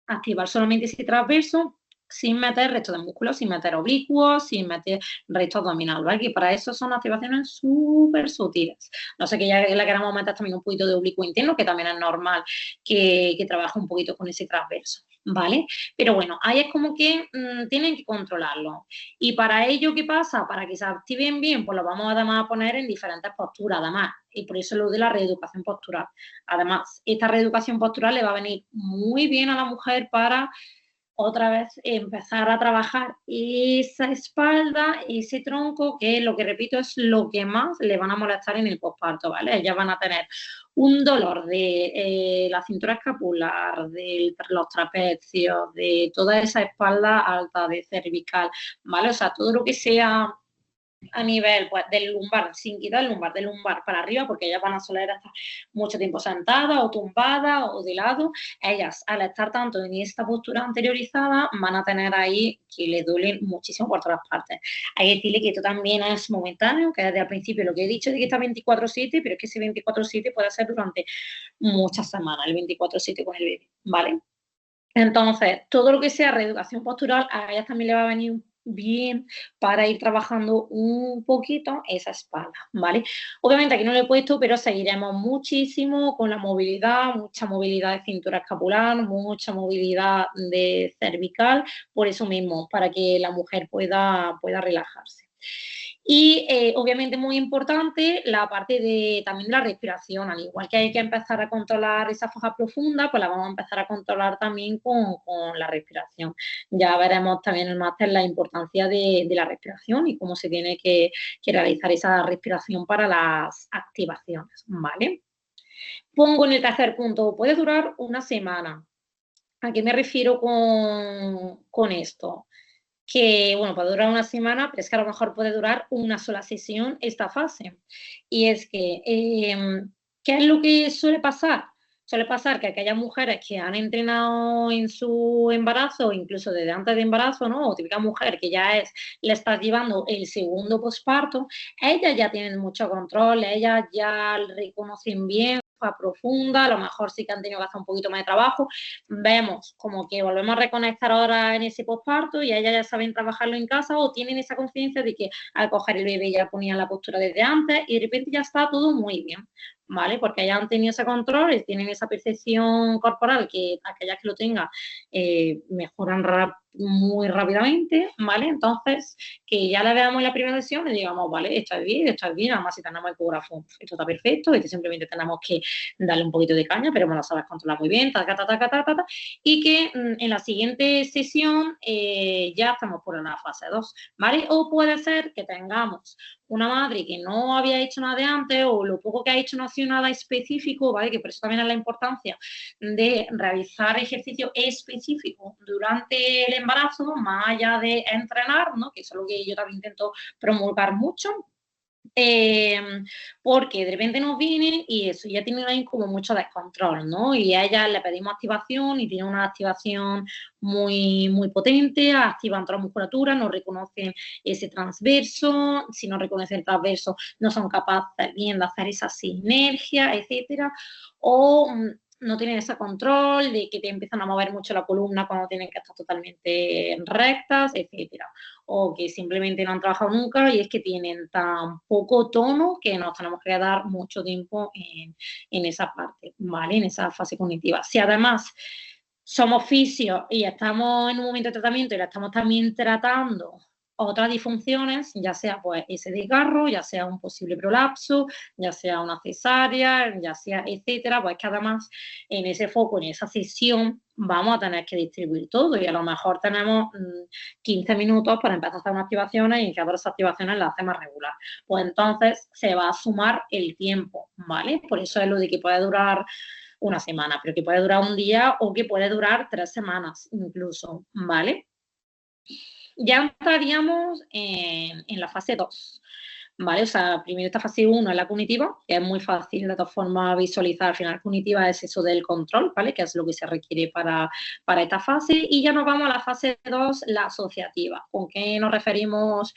activar solamente ese transverso sin meter resto de músculos, sin meter oblicuos, sin meter resto abdominal, ¿vale? Que para eso son activaciones súper sutiles. No sé que ya le queramos meter también un poquito de oblicuo interno, que también es normal que trabaje un poquito con ese transverso, ¿vale? Pero bueno, ahí es como que tienen que controlarlo. Y para ello, ¿qué pasa? Para que se activen bien, pues lo vamos además a poner en diferentes posturas, además. Y por eso lo de la reeducación postural. Además, esta reeducación postural le va a venir muy bien a la mujer para otra vez empezar a trabajar esa espalda, ese tronco, que lo que repito es lo que más le van a molestar en el posparto, ¿vale? Ellas van a tener un dolor de la cintura escapular, de los trapecios, de toda esa espalda alta, de cervical, ¿vale? O sea, todo lo que sea a nivel pues, del lumbar, sin quitar el lumbar, del lumbar para arriba, porque ellas van a soler estar mucho tiempo sentadas o tumbadas o de lado. Ellas, al estar tanto en esta postura anteriorizada, van a tener ahí que le duelen muchísimo por todas partes. Hay que decirle que esto también es momentáneo, que desde al principio lo que he dicho de que está 24/7, pero es que ese 24/7 puede ser durante muchas semanas, el 24/7 con el bebé, ¿vale? Entonces, todo lo que sea reeducación postural, a ellas también le va a venir bien para ir trabajando un poquito esa espalda, ¿vale? Obviamente aquí no lo he puesto, pero seguiremos muchísimo con la movilidad, mucha movilidad de cintura escapular, mucha movilidad de cervical, por eso mismo, para que la mujer pueda relajarse. Y obviamente muy importante la parte de también de la respiración, al igual que hay que empezar a controlar esa faja profunda, pues la vamos a empezar a controlar también con la respiración. Ya veremos también en el máster la importancia de la respiración y cómo se tiene que realizar esa respiración para las activaciones, ¿vale? Pongo en el tercer punto, puede durar una semana. ¿A qué me refiero con esto? Que, bueno, puede durar una semana, pero es que a lo mejor puede durar una sola sesión esta fase. Y es que, ¿qué es lo que suele pasar? Suele pasar que aquellas mujeres que han entrenado en su embarazo, incluso desde antes de embarazo, ¿no? O típica mujer que ya le está llevando el segundo posparto, ellas ya tienen mucho control, ellas ya reconocen bien profunda, a lo mejor sí que han tenido que hacer un poquito más de trabajo, vemos como que volvemos a reconectar ahora en ese posparto y ellas ya saben trabajarlo en casa o tienen esa conciencia de que al coger el bebé ya ponían la postura desde antes y de repente ya está todo muy bien, ¿vale? Porque ya han tenido ese control, tienen esa percepción corporal que aquellas que lo tengan mejoran muy rápidamente, ¿vale? Entonces, que ya la veamos en la primera sesión y digamos, vale, esto es bien, además si tenemos ecógrafo, esto está perfecto, simplemente tenemos que darle un poquito de caña, pero bueno, sabes controlar muy bien, y que en la siguiente sesión ya estamos por la fase 2, ¿vale? O puede ser que tengamos una madre que no había hecho nada de antes o lo poco que ha hecho no ha sido nada específico, ¿vale? Que por eso también es la importancia de realizar ejercicio específico durante el embarazo, más allá de entrenar, ¿no? Que es algo que yo también intento promulgar mucho. Porque de repente nos vienen y eso, ya tienen ahí como mucho descontrol, ¿no? Y a ellas le pedimos activación y tienen una activación muy, muy potente, activan toda la musculatura, no reconocen ese transverso, si no reconocen el transverso no son capaces bien de hacer esa sinergia, etcétera, o no tienen ese control de que te empiezan a mover mucho la columna cuando tienen que estar totalmente rectas, etcétera. O que simplemente no han trabajado nunca y es que tienen tan poco tono que nos tenemos que dar mucho tiempo en esa parte, ¿vale? En esa fase cognitiva. Si además somos fisios y estamos en un momento de tratamiento y la estamos también tratando otras disfunciones, ya sea pues ese desgarro, ya sea un posible prolapso, ya sea una cesárea, ya sea etcétera, pues que además en ese foco, en esa sesión, vamos a tener que distribuir todo y a lo mejor tenemos 15 minutos para empezar a hacer unas activaciones y cada esas activaciones las hacemos regular. Pues entonces se va a sumar el tiempo, ¿vale? Por eso es lo de que puede durar una semana, pero que puede durar un día o que puede durar 3 semanas incluso, ¿vale? Ya entraríamos en la fase 2, ¿vale? O sea, primero esta fase 1 es la cognitiva, que es muy fácil de todas formas visualizar. Al final, cognitiva es eso del control, ¿vale? Que es lo que se requiere para esta fase. Y ya nos vamos a la fase 2, la asociativa. ¿Con qué nos referimos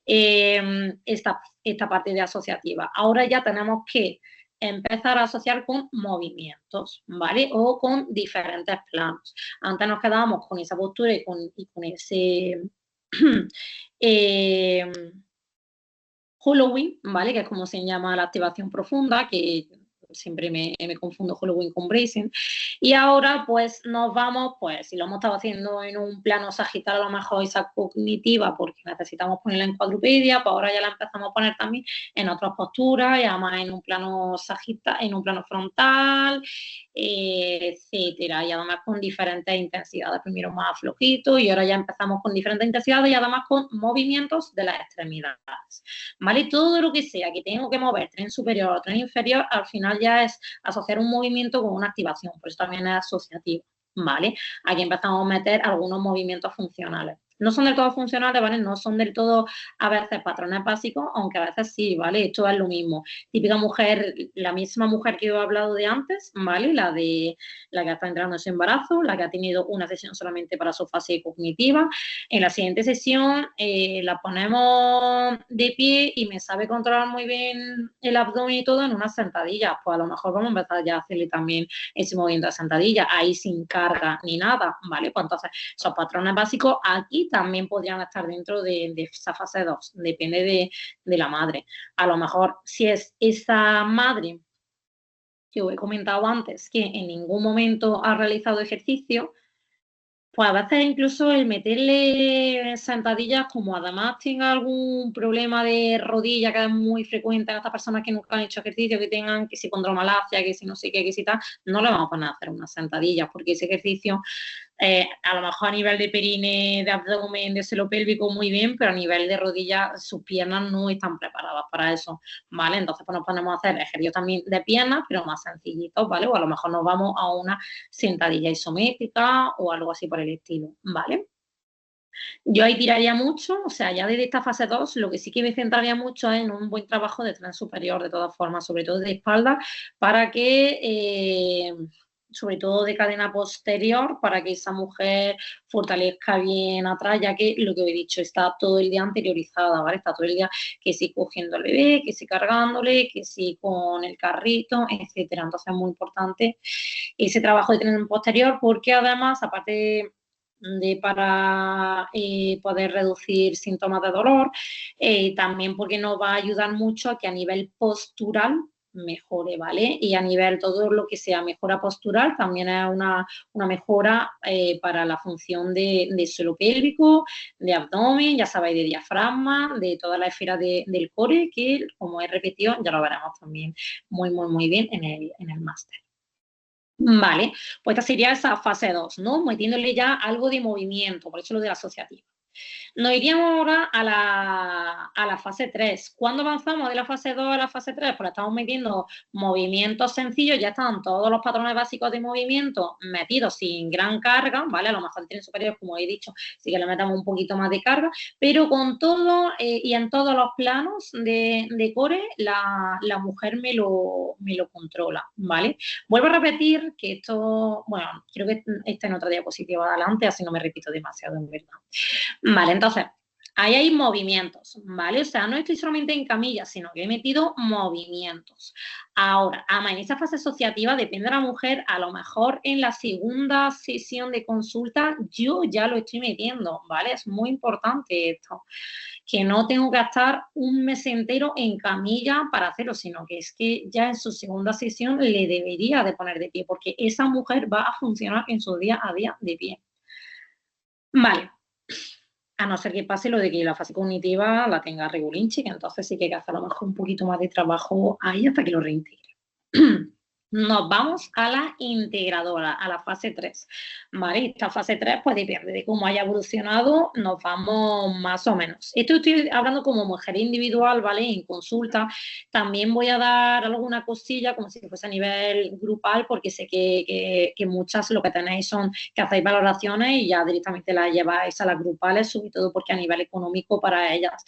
esta parte de asociativa? Ahora ya tenemos que empezar a asociar con movimientos, ¿vale? O con diferentes planos. Antes nos quedábamos con esa postura y con ese Halloween, ¿vale? Que es como se llama la activación profunda, que siempre me confundo Halloween con bracing. Y ahora, pues, nos vamos, pues, si lo hemos estado haciendo en un plano sagital, a lo mejor esa cognitiva, porque necesitamos ponerla en cuadrupedia, pues ahora ya la empezamos a poner también en otras posturas, y además en un plano sagital, en un plano frontal, etcétera, y además con diferentes intensidades, primero más flojito y ahora ya empezamos con diferentes intensidades y además con movimientos de las extremidades, ¿vale? Todo lo que sea que tengo que mover tren superior o tren inferior, al final ya es asociar un movimiento con una activación, por eso también es asociativo, ¿vale? Aquí empezamos a meter algunos movimientos funcionales. No son del todo funcionales, ¿vale? No son del todo a veces patrones básicos, aunque a veces sí, ¿vale? Esto es lo mismo. Típica mujer, la misma mujer que yo he hablado de antes, ¿vale? La que está entrando en su embarazo, la que ha tenido una sesión solamente para su fase cognitiva. En la siguiente sesión la ponemos de pie y me sabe controlar muy bien el abdomen y todo en una sentadilla. Pues a lo mejor vamos a empezar ya a hacerle también ese movimiento de sentadilla, ahí sin carga ni nada, ¿vale? Pues entonces, esos patrones básicos aquí también podrían estar dentro de esa fase 2, depende de la madre. A lo mejor si es esa madre que os he comentado antes, que en ningún momento ha realizado ejercicio, pues a veces incluso el meterle sentadillas, como además tenga algún problema de rodilla que es muy frecuente en estas personas que nunca han hecho ejercicio, que tengan que si condromalacia, que si no sé qué, que si tal, no le vamos a poner a hacer unas sentadillas, porque ese ejercicio a lo mejor a nivel de perine, de abdomen, de suelo pélvico muy bien, pero a nivel de rodilla sus piernas no están preparadas para eso, ¿vale? Entonces pues nos ponemos a hacer ejercicios también de piernas, pero más sencillitos, ¿vale? O a lo mejor nos vamos a una sentadilla isométrica o algo así por el estilo, ¿vale? Yo ahí tiraría mucho, o sea, ya desde esta fase 2, lo que sí que me centraría mucho es en un buen trabajo de tren superior, de todas formas, sobre todo de espalda, para que, sobre todo de cadena posterior, para que esa mujer fortalezca bien atrás, ya que lo que he dicho, está todo el día anteriorizada, ¿vale? Está todo el día que sí cogiendo al bebé, que sí cargándole, que sí con el carrito, etcétera. Entonces es muy importante ese trabajo de tren posterior, porque además, aparte de para poder reducir síntomas de dolor, también porque nos va a ayudar mucho a que a nivel postural, mejore, ¿vale? Y a nivel todo lo que sea mejora postural, también es una mejora para la función de suelo pélvico, de abdomen, ya sabéis, de diafragma, de toda la esfera del core, que como he repetido, ya lo veremos también muy bien en el máster. Vale, pues esta sería esa fase 2, ¿no? Metiéndole ya algo de movimiento, por eso lo de la asociativa. Nos iríamos ahora a la fase 3. ¿Cuándo avanzamos de la fase 2 a la fase 3? Pues estamos metiendo movimientos sencillos, ya están todos los patrones básicos de movimiento metidos sin gran carga, ¿vale? A lo mejor el tren superior, como he dicho, sí que le metamos un poquito más de carga, pero con todo y en todos los planos de core, la mujer me lo controla, ¿vale? Vuelvo a repetir que esto, bueno, creo que está en otra diapositiva adelante, así no me repito demasiado, en verdad. Vale, entonces, ahí hay movimientos, ¿vale? O sea, no estoy solamente en camilla, sino que he metido movimientos. Ahora, en esa fase asociativa, depende de la mujer, a lo mejor en la segunda sesión de consulta yo ya lo estoy metiendo, ¿vale? Es muy importante esto, que no tengo que estar un mes entero en camilla para hacerlo, sino que es que ya en su segunda sesión le debería de poner de pie, porque esa mujer va a funcionar en su día a día de pie. Vale. A no ser que pase lo de que la fase cognitiva la tenga regulinchi, que entonces sí que hay que hacer a lo mejor un poquito más de trabajo ahí hasta que lo reintegre. Nos vamos a la integradora, a la fase 3, ¿vale? Esta fase 3, pues depende de cómo haya evolucionado, nos vamos más o menos. Esto estoy hablando como mujer individual, ¿vale? En consulta. También voy a dar alguna cosilla como si fuese a nivel grupal, porque sé que muchas lo que tenéis son que hacéis valoraciones y ya directamente las lleváis a las grupales, sobre todo porque a nivel económico para ellas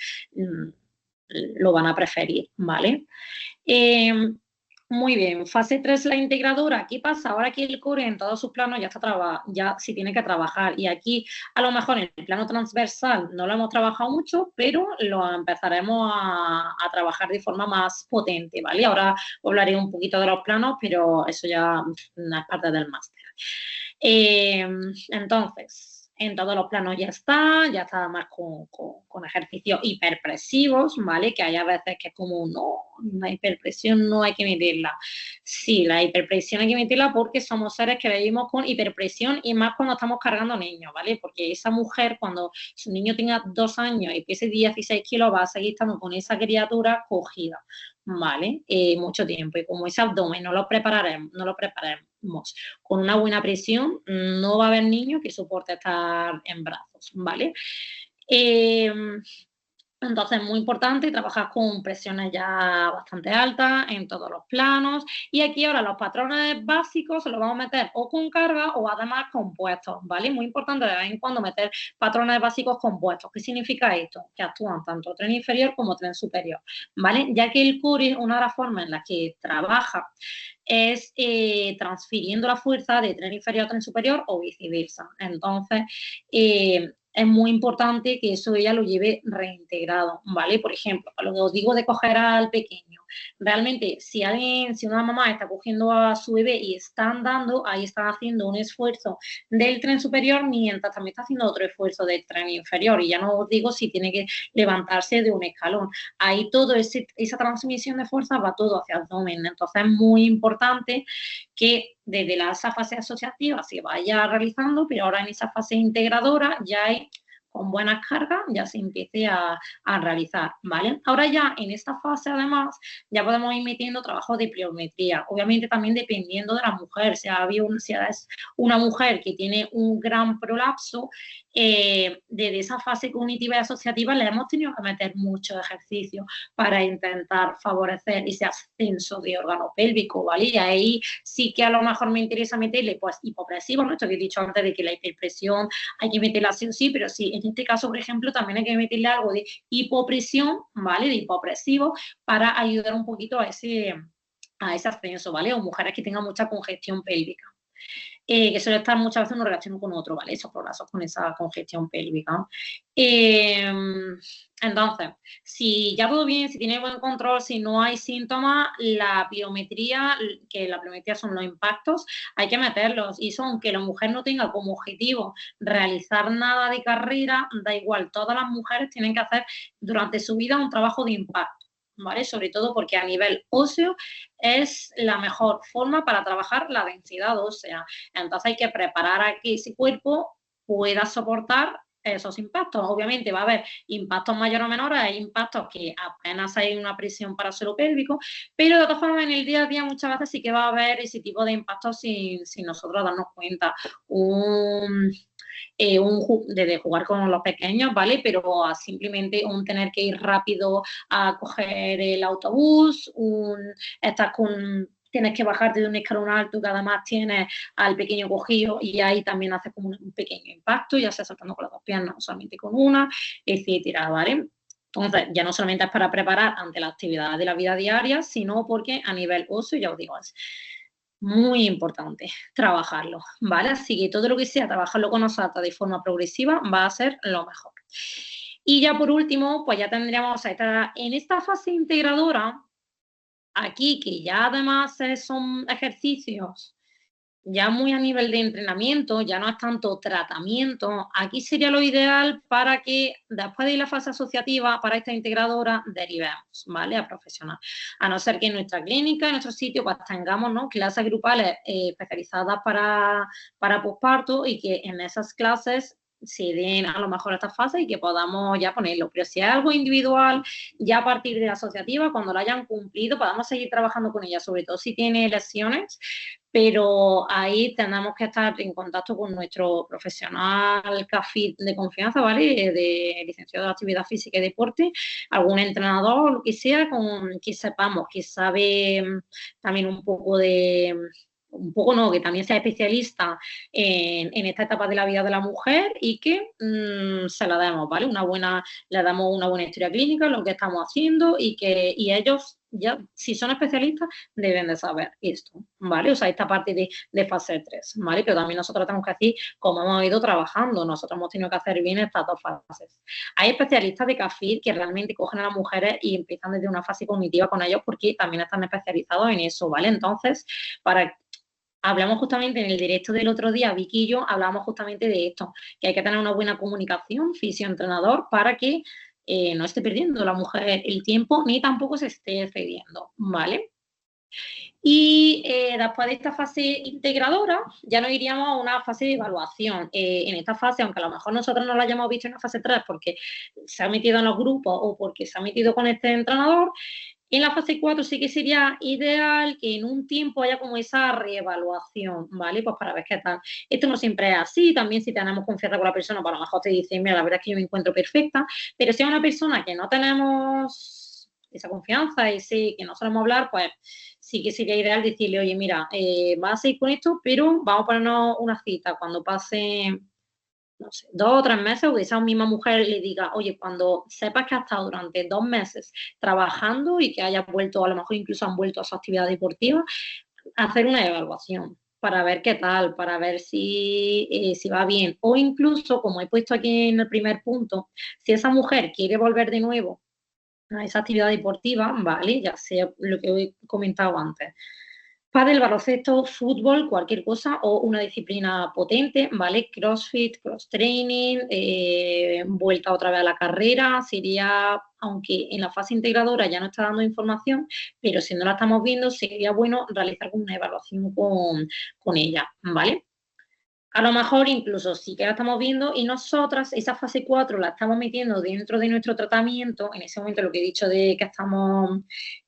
lo van a preferir, ¿vale? Muy bien, fase 3, la integradora. ¿Qué pasa? Ahora que el core en todos sus planos ya se tiene que trabajar. Y aquí, a lo mejor en el plano transversal no lo hemos trabajado mucho, pero lo empezaremos a trabajar de forma más potente, ¿vale? Ahora hablaré un poquito de los planos, pero eso ya no es parte del máster. Entonces, en todos los planos ya está más con ejercicios hiperpresivos, ¿vale? Que hay a veces que es como, no, la hiperpresión no hay que meterla. Sí, la hiperpresión hay que meterla porque somos seres que vivimos con hiperpresión y más cuando estamos cargando niños, ¿vale? Porque esa mujer, cuando su niño tenga 2 años y pese 16 kilos, va a seguir estando con esa criatura cogida, ¿vale? Mucho tiempo. Y como ese abdomen no lo prepararemos con una buena presión, no va a haber niño que soporte estar en brazos, ¿vale? Entonces, es muy importante trabajar con presiones ya bastante altas en todos los planos. Y aquí ahora los patrones básicos los vamos a meter o con carga o además compuestos, ¿vale? Muy importante de vez en cuando meter patrones básicos compuestos. ¿Qué significa esto? Que actúan tanto tren inferior como tren superior, ¿vale? Ya que el core, una de las formas en las que trabaja es transfiriendo la fuerza de tren inferior a tren superior o viceversa. Entonces, es muy importante que eso ella lo lleve reintegrado, ¿vale? Por ejemplo, lo que os digo de coger al pequeño. Realmente, si una mamá está cogiendo a su bebé y está andando, ahí están haciendo un esfuerzo del tren superior mientras también está haciendo otro esfuerzo del tren inferior. Y ya no os digo si tiene que levantarse de un escalón. Ahí esa transmisión de fuerza va todo hacia el abdomen. Entonces, es muy importante que desde esa fase asociativa se vaya realizando, pero ahora en esa fase integradora ya hay, con buenas cargas, ya se empiece a realizar, ¿vale? Ahora ya en esta fase, además, ya podemos ir metiendo trabajo de pliometría, obviamente también dependiendo de la mujer, si es una mujer que tiene un gran prolapso, desde esa fase cognitiva y asociativa le hemos tenido que meter muchos ejercicios para intentar favorecer ese ascenso de órgano pélvico, ¿vale? Y ahí sí que a lo mejor me interesa meterle, pues, hipopresivo, ¿no? Esto que he dicho antes de que la hiperpresión hay que meterla sí o sí, pero sí, en este caso, por ejemplo, también hay que meterle algo de hipopresión, ¿vale? De hipopresivo para ayudar un poquito a ese ascenso, ¿vale? O mujeres que tengan mucha congestión pélvica. Que suele estar muchas veces en una relación con otro, ¿vale? Esos prolapsos con esa congestión pélvica. Entonces, si ya todo bien, si tiene buen control, si no hay síntomas, la pliometría, que la pliometría son los impactos, hay que meterlos. Y eso, aunque la mujer no tenga como objetivo realizar nada de carrera, da igual, todas las mujeres tienen que hacer durante su vida un trabajo de impacto, ¿vale? Sobre todo porque a nivel óseo es la mejor forma para trabajar la densidad ósea. Entonces hay que preparar a que ese cuerpo pueda soportar esos impactos. Obviamente va a haber impactos mayores o menores, hay impactos que apenas hay una presión para el suelo pélvico, pero de todas formas en el día a día muchas veces sí que va a haber ese tipo de impactos sin nosotros darnos cuenta. De jugar con los pequeños, ¿vale? Pero simplemente un tener que ir rápido a coger el autobús, estás tienes que bajarte de un escalón alto que además tienes al pequeño cogido y ahí también haces como un pequeño impacto, ya sea saltando con las dos piernas o solamente con una, etcétera, ¿vale? Entonces, ya no solamente es para preparar ante la actividad de la vida diaria, sino porque a nivel óseo, ya os digo, es muy importante trabajarlo, ¿vale? Así que todo lo que sea trabajarlo con nosotros de forma progresiva va a ser lo mejor. Y ya por último, pues ya tendríamos en esta fase integradora, aquí que ya además son ejercicios ya muy a nivel de entrenamiento, ya no es tanto tratamiento, aquí sería lo ideal para que después de la fase asociativa, para esta integradora, derivemos, ¿vale? A profesional. A no ser que en nuestra clínica, en nuestro sitio, pues tengamos, ¿no?, clases grupales especializadas para posparto y que en esas clases se den a lo mejor esta fase y que podamos ya ponerlo. Pero si es algo individual, ya a partir de la asociativa, cuando lo hayan cumplido, podamos seguir trabajando con ella, sobre todo si tiene lesiones, pero ahí tenemos que estar en contacto con nuestro profesional CAFID de confianza, ¿vale? De licenciado de actividad física y deporte, algún entrenador, lo que sea, con que sepamos, que sabe también que también sea especialista en esta etapa de la vida de la mujer y que se la demos, ¿vale? Le damos una buena historia clínica, lo que estamos haciendo y ellos ya, si son especialistas, deben de saber esto, ¿vale? O sea, esta parte de fase 3, ¿vale? Pero también nosotros tenemos que decir cómo hemos ido trabajando, nosotros hemos tenido que hacer bien estas dos fases. Hay especialistas de CAFID que realmente cogen a las mujeres y empiezan desde una fase cognitiva con ellos porque también están especializados en eso, ¿vale? Entonces, hablamos justamente en el directo del otro día, Vicky y yo, hablamos justamente de esto, que hay que tener una buena comunicación fisio-entrenador para que no esté perdiendo la mujer el tiempo ni tampoco se esté excediendo, ¿vale? Y después de esta fase integradora, ya nos iríamos a una fase de evaluación. En esta fase, aunque a lo mejor nosotros no la hayamos visto en la fase 3 porque se ha metido en los grupos o porque se ha metido con este entrenador, en la fase 4 sí que sería ideal que en un tiempo haya como esa reevaluación, ¿vale? Pues para ver qué tal. Esto no siempre es así, también si tenemos confianza con la persona, pues a lo mejor te dice, mira, la verdad es que yo me encuentro perfecta, pero si es una persona que no tenemos esa confianza y sí, que no sabemos hablar, pues sí que sería ideal decirle, oye, mira, vas a seguir con esto, pero vamos a ponernos una cita cuando pase, no sé, 2 o 3 meses, o que esa misma mujer le diga, oye, cuando sepas que has estado durante 2 meses trabajando y que hayas vuelto, a lo mejor incluso han vuelto a su actividad deportiva, hacer una evaluación para ver qué tal, para ver si va bien. O incluso, como he puesto aquí en el primer punto, si esa mujer quiere volver de nuevo a esa actividad deportiva, vale, ya sea lo que he comentado antes. Pádel, baloncesto, fútbol, cualquier cosa o una disciplina potente, ¿vale? CrossFit, cross training, vuelta otra vez a la carrera, sería, aunque en la fase integradora ya no está dando información, pero si no la estamos viendo, sería bueno realizar una evaluación con ella, ¿vale? A lo mejor incluso sí que la estamos viendo y nosotras esa fase 4 la estamos metiendo dentro de nuestro tratamiento, en ese momento lo que he dicho de que estamos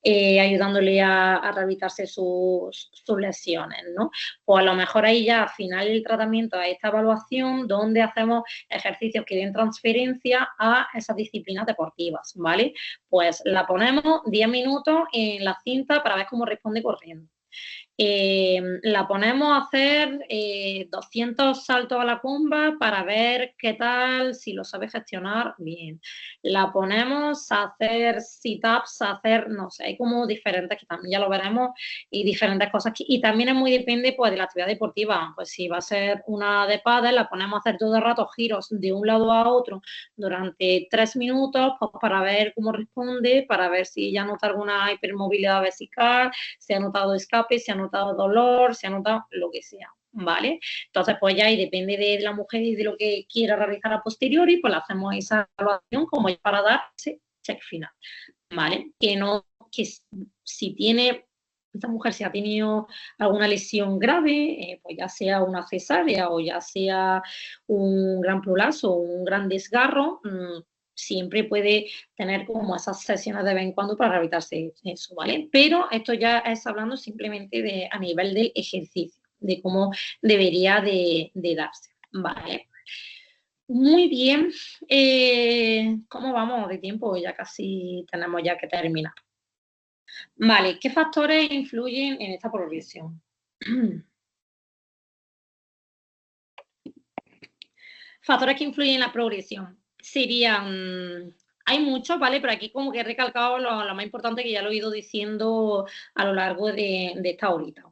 ayudándole a rehabilitarse sus lesiones, ¿no? Pues a lo mejor ahí ya al final del tratamiento, a esta evaluación, donde hacemos ejercicios que den transferencia a esas disciplinas deportivas, ¿vale? Pues la ponemos 10 minutos en la cinta para ver cómo responde corriendo. La ponemos a hacer 200 saltos a la comba para ver qué tal, si lo sabe gestionar bien. La ponemos a hacer sit-ups, a hacer, no sé, hay como diferentes, que también ya lo veremos, y diferentes cosas. Y también es muy depende pues, de la actividad deportiva. Pues si va a ser una de pádel, la ponemos a hacer todo el rato giros de un lado a otro durante 3 minutos pues, para ver cómo responde, para ver si ya nota alguna hipermovilidad vesical, se ha notado escape, se ha notado dolor, se ha notado lo que sea, ¿vale? Entonces, pues ya ahí depende de la mujer y de lo que quiera realizar a posteriori, pues le hacemos esa evaluación como para dar ese check final, ¿vale? Que si tiene, esta mujer si ha tenido alguna lesión grave, pues ya sea una cesárea o ya sea un gran prolapso o un gran desgarro, siempre puede tener como esas sesiones de vez en cuando para rehabilitarse eso, ¿vale? Pero esto ya es hablando simplemente a nivel del ejercicio, de cómo debería de darse, ¿vale? Muy bien. ¿Cómo vamos de tiempo? Ya casi tenemos ya que terminar. Vale, ¿qué factores influyen en esta progresión? Factores que influyen en la progresión. Serían, hay muchos, ¿vale? Pero aquí como que he recalcado lo más importante que ya lo he ido diciendo a lo largo de esta horita.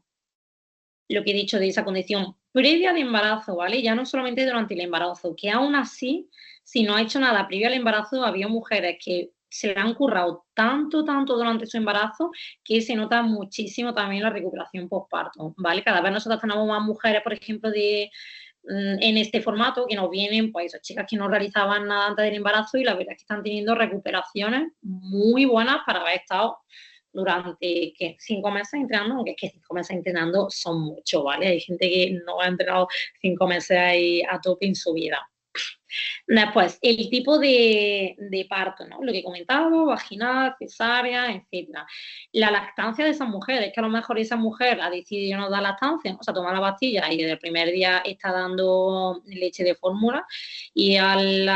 Lo que he dicho de esa condición previa al embarazo, ¿vale? Ya no solamente durante el embarazo, que aún así, si no ha hecho nada previo al embarazo, había mujeres que se le han currado tanto, tanto durante su embarazo que se nota muchísimo también la recuperación postparto, ¿vale? Cada vez nosotros tenemos más mujeres, por ejemplo, en este formato que nos vienen, pues, chicas que no realizaban nada antes del embarazo y la verdad es que están teniendo recuperaciones muy buenas para haber estado durante, ¿qué? 5 meses entrenando, aunque es que 5 meses entrenando son mucho, ¿vale? Hay gente que no ha entrenado 5 meses ahí a tope en su vida. Después, el tipo de parto, ¿no? Lo que comentaba, vaginal, cesárea, etcétera. La lactancia de esa mujer, es que a lo mejor esa mujer ha decidido no dar lactancia, o sea, tomar la pastilla y desde el primer día está dando leche de fórmula y al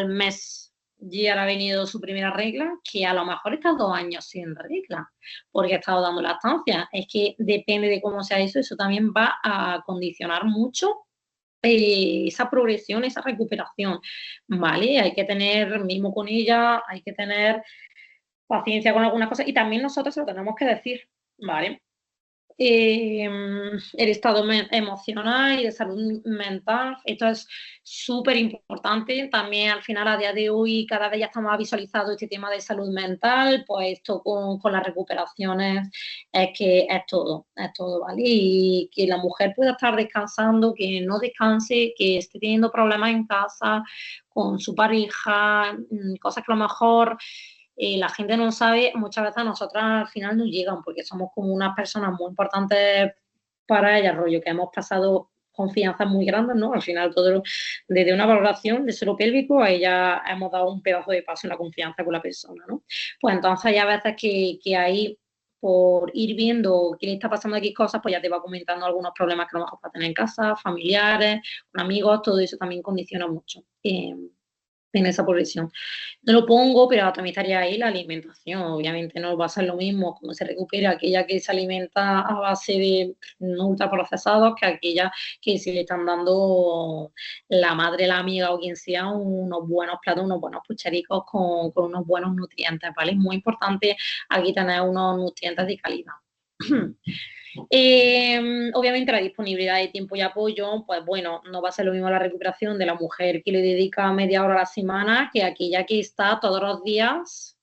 mes ya le ha venido su primera regla, que a lo mejor está 2 años sin regla, porque ha estado dando lactancia. Es que depende de cómo sea eso también va a condicionar mucho esa progresión, esa recuperación, ¿vale? Hay que tener mismo con ella, hay que tener paciencia con algunas cosas y también nosotros se lo tenemos que decir, ¿vale? El estado emocional y de salud mental, esto es súper importante. También al final, a día de hoy, cada vez ya está más visualizado este tema de salud mental, pues esto con las recuperaciones es que es todo, ¿vale? Y que la mujer pueda estar descansando, que no descanse, que esté teniendo problemas en casa, con su pareja, cosas que a lo mejor la gente no sabe, muchas veces a nosotras al final nos llegan porque somos como unas personas muy importantes para ellas, rollo, que hemos pasado confianzas muy grandes, ¿no? Al final, desde una valoración de suelo pélvico, a ella hemos dado un pedazo de paso en la confianza con la persona, ¿no? Pues entonces hay a veces que ahí, por ir viendo qué le está pasando aquí cosas, pues ya te va comentando algunos problemas que a lo mejor va a tener en casa, familiares, con amigos, todo eso también condiciona mucho. En esa progresión. No lo pongo, pero también estaría ahí la alimentación. Obviamente no va a ser lo mismo como se recupera aquella que se alimenta a base de no ultraprocesados que aquella que si le están dando la madre, la amiga o quien sea unos buenos platos, unos buenos puchericos con unos buenos nutrientes, ¿vale? Es muy importante aquí tener unos nutrientes de calidad. Obviamente la disponibilidad de tiempo y apoyo, pues bueno, no va a ser lo mismo la recuperación de la mujer que le dedica media hora a la semana que aquella que está todos los días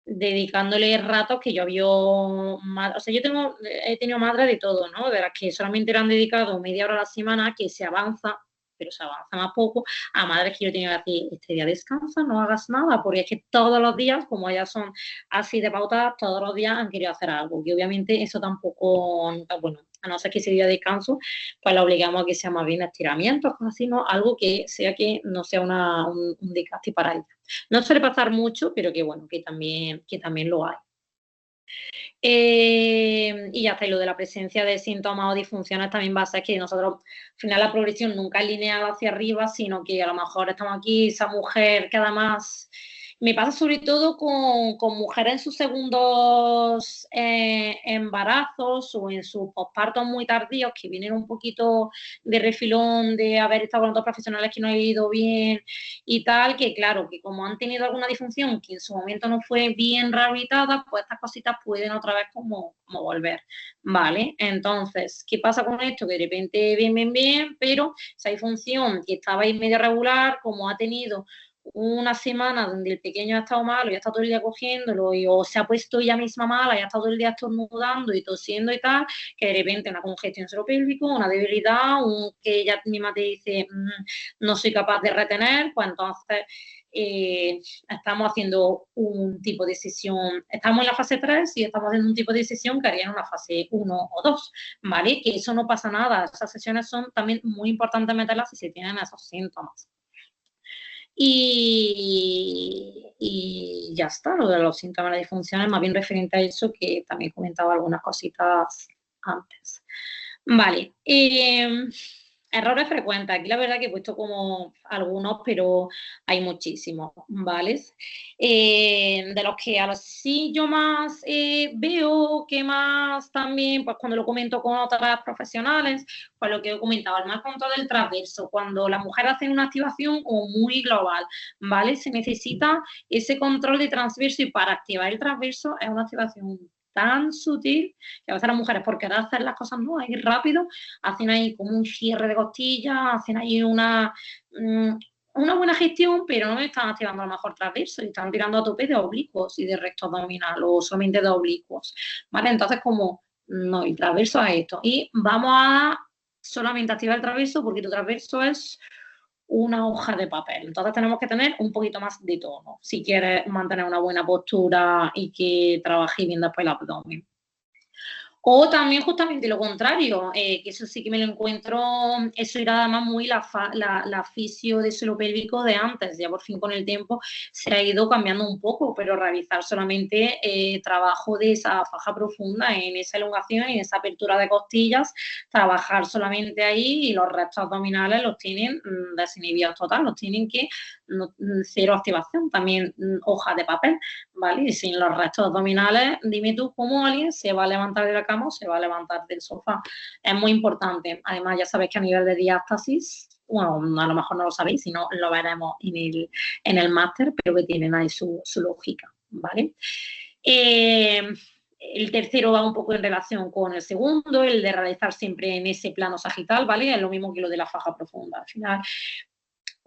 dedicándole ratos que yo había, o sea, he tenido madres de todo, ¿no? De las que solamente le han dedicado media hora a la semana, que se avanza, pero se avanza más poco, a madres que yo tenía que decir, este día descansa, no hagas nada, porque es que todos los días, como ellas son así de pautadas, todos los días han querido hacer algo, y obviamente eso tampoco, bueno, a no ser que ese día de descanso, pues la obligamos a que sea más bien estiramientos, cosas así, ¿no? Algo que sea que no sea un desgaste para ella. No suele pasar mucho, pero que bueno, que también lo hay. Y ya está, y lo de la presencia de síntomas o disfunciones también va a ser que nosotros, al final, la progresión nunca es lineal hacia arriba, sino que a lo mejor estamos aquí, esa mujer queda más. Me pasa sobre todo con mujeres en sus segundos embarazos o en sus pospartos muy tardíos, que vienen un poquito de refilón de haber estado con otros profesionales que no han ido bien y tal, que claro, que como han tenido alguna disfunción que en su momento no fue bien rehabilitada, pues estas cositas pueden otra vez como volver, ¿vale? Entonces, ¿qué pasa con esto? Que de repente bien, pero esa disfunción que estaba ahí medio regular, como ha tenido una semana donde el pequeño ha estado malo y ha estado todo el día cogiéndolo o se ha puesto ella misma mala y ha estado todo el día estornudando y tosiendo y tal, que de repente una congestión seropélvico, una debilidad, que ella misma te dice no soy capaz de retener, pues entonces estamos haciendo un tipo de sesión, estamos en la fase 3 y estamos haciendo un tipo de sesión que haría en una fase 1 o 2, ¿vale? Que eso no pasa nada, esas sesiones son también muy importantes meterlas si se tienen esos síntomas. Y ya está, lo de los síntomas de disfunción es más bien referente a eso, que también comentaba algunas cositas antes. Vale, errores frecuentes. Aquí la verdad que he puesto como algunos, pero hay muchísimos, ¿vale? De los que ahora sí yo más veo que más también, pues cuando lo comento con otras profesionales, pues lo que he comentado, el mal control del transverso, cuando la mujer hace una activación como muy global, ¿vale? Se necesita ese control de transverso y para activar el transverso es una activación tan sutil que a veces las mujeres por querer hacer las cosas no, ahí rápido, hacen ahí como un cierre de costillas, hacen ahí una buena gestión, pero no están activando a lo mejor transverso y están tirando a tope de oblicuos y de recto abdominal o solamente de oblicuos, ¿vale? Entonces como, no, el transverso es esto y vamos a solamente activar el transverso porque tu transverso es una hoja de papel. Entonces tenemos que tener un poquito más de tono si quieres mantener una buena postura y que trabaje bien después el abdomen. O también justamente lo contrario, que eso sí que me lo encuentro, eso era además muy la fisio de suelo pélvico de antes, ya por fin con el tiempo se ha ido cambiando un poco, pero realizar solamente trabajo de esa faja profunda en esa elongación y en esa apertura de costillas, trabajar solamente ahí y los restos abdominales los tienen desinhibidos total, los tienen que cero activación, también hoja de papel, ¿vale? Y sin los restos abdominales, dime tú cómo alguien se va a levantar de la cama o se va a levantar del sofá. Es muy importante. Además, ya sabéis que a nivel de diástasis, bueno, a lo mejor no lo sabéis, si no lo veremos en el máster, pero que tienen ahí su lógica, ¿vale? El tercero va un poco en relación con el segundo, el de realizar siempre en ese plano sagital, ¿vale? Es lo mismo que lo de la faja profunda. Al final,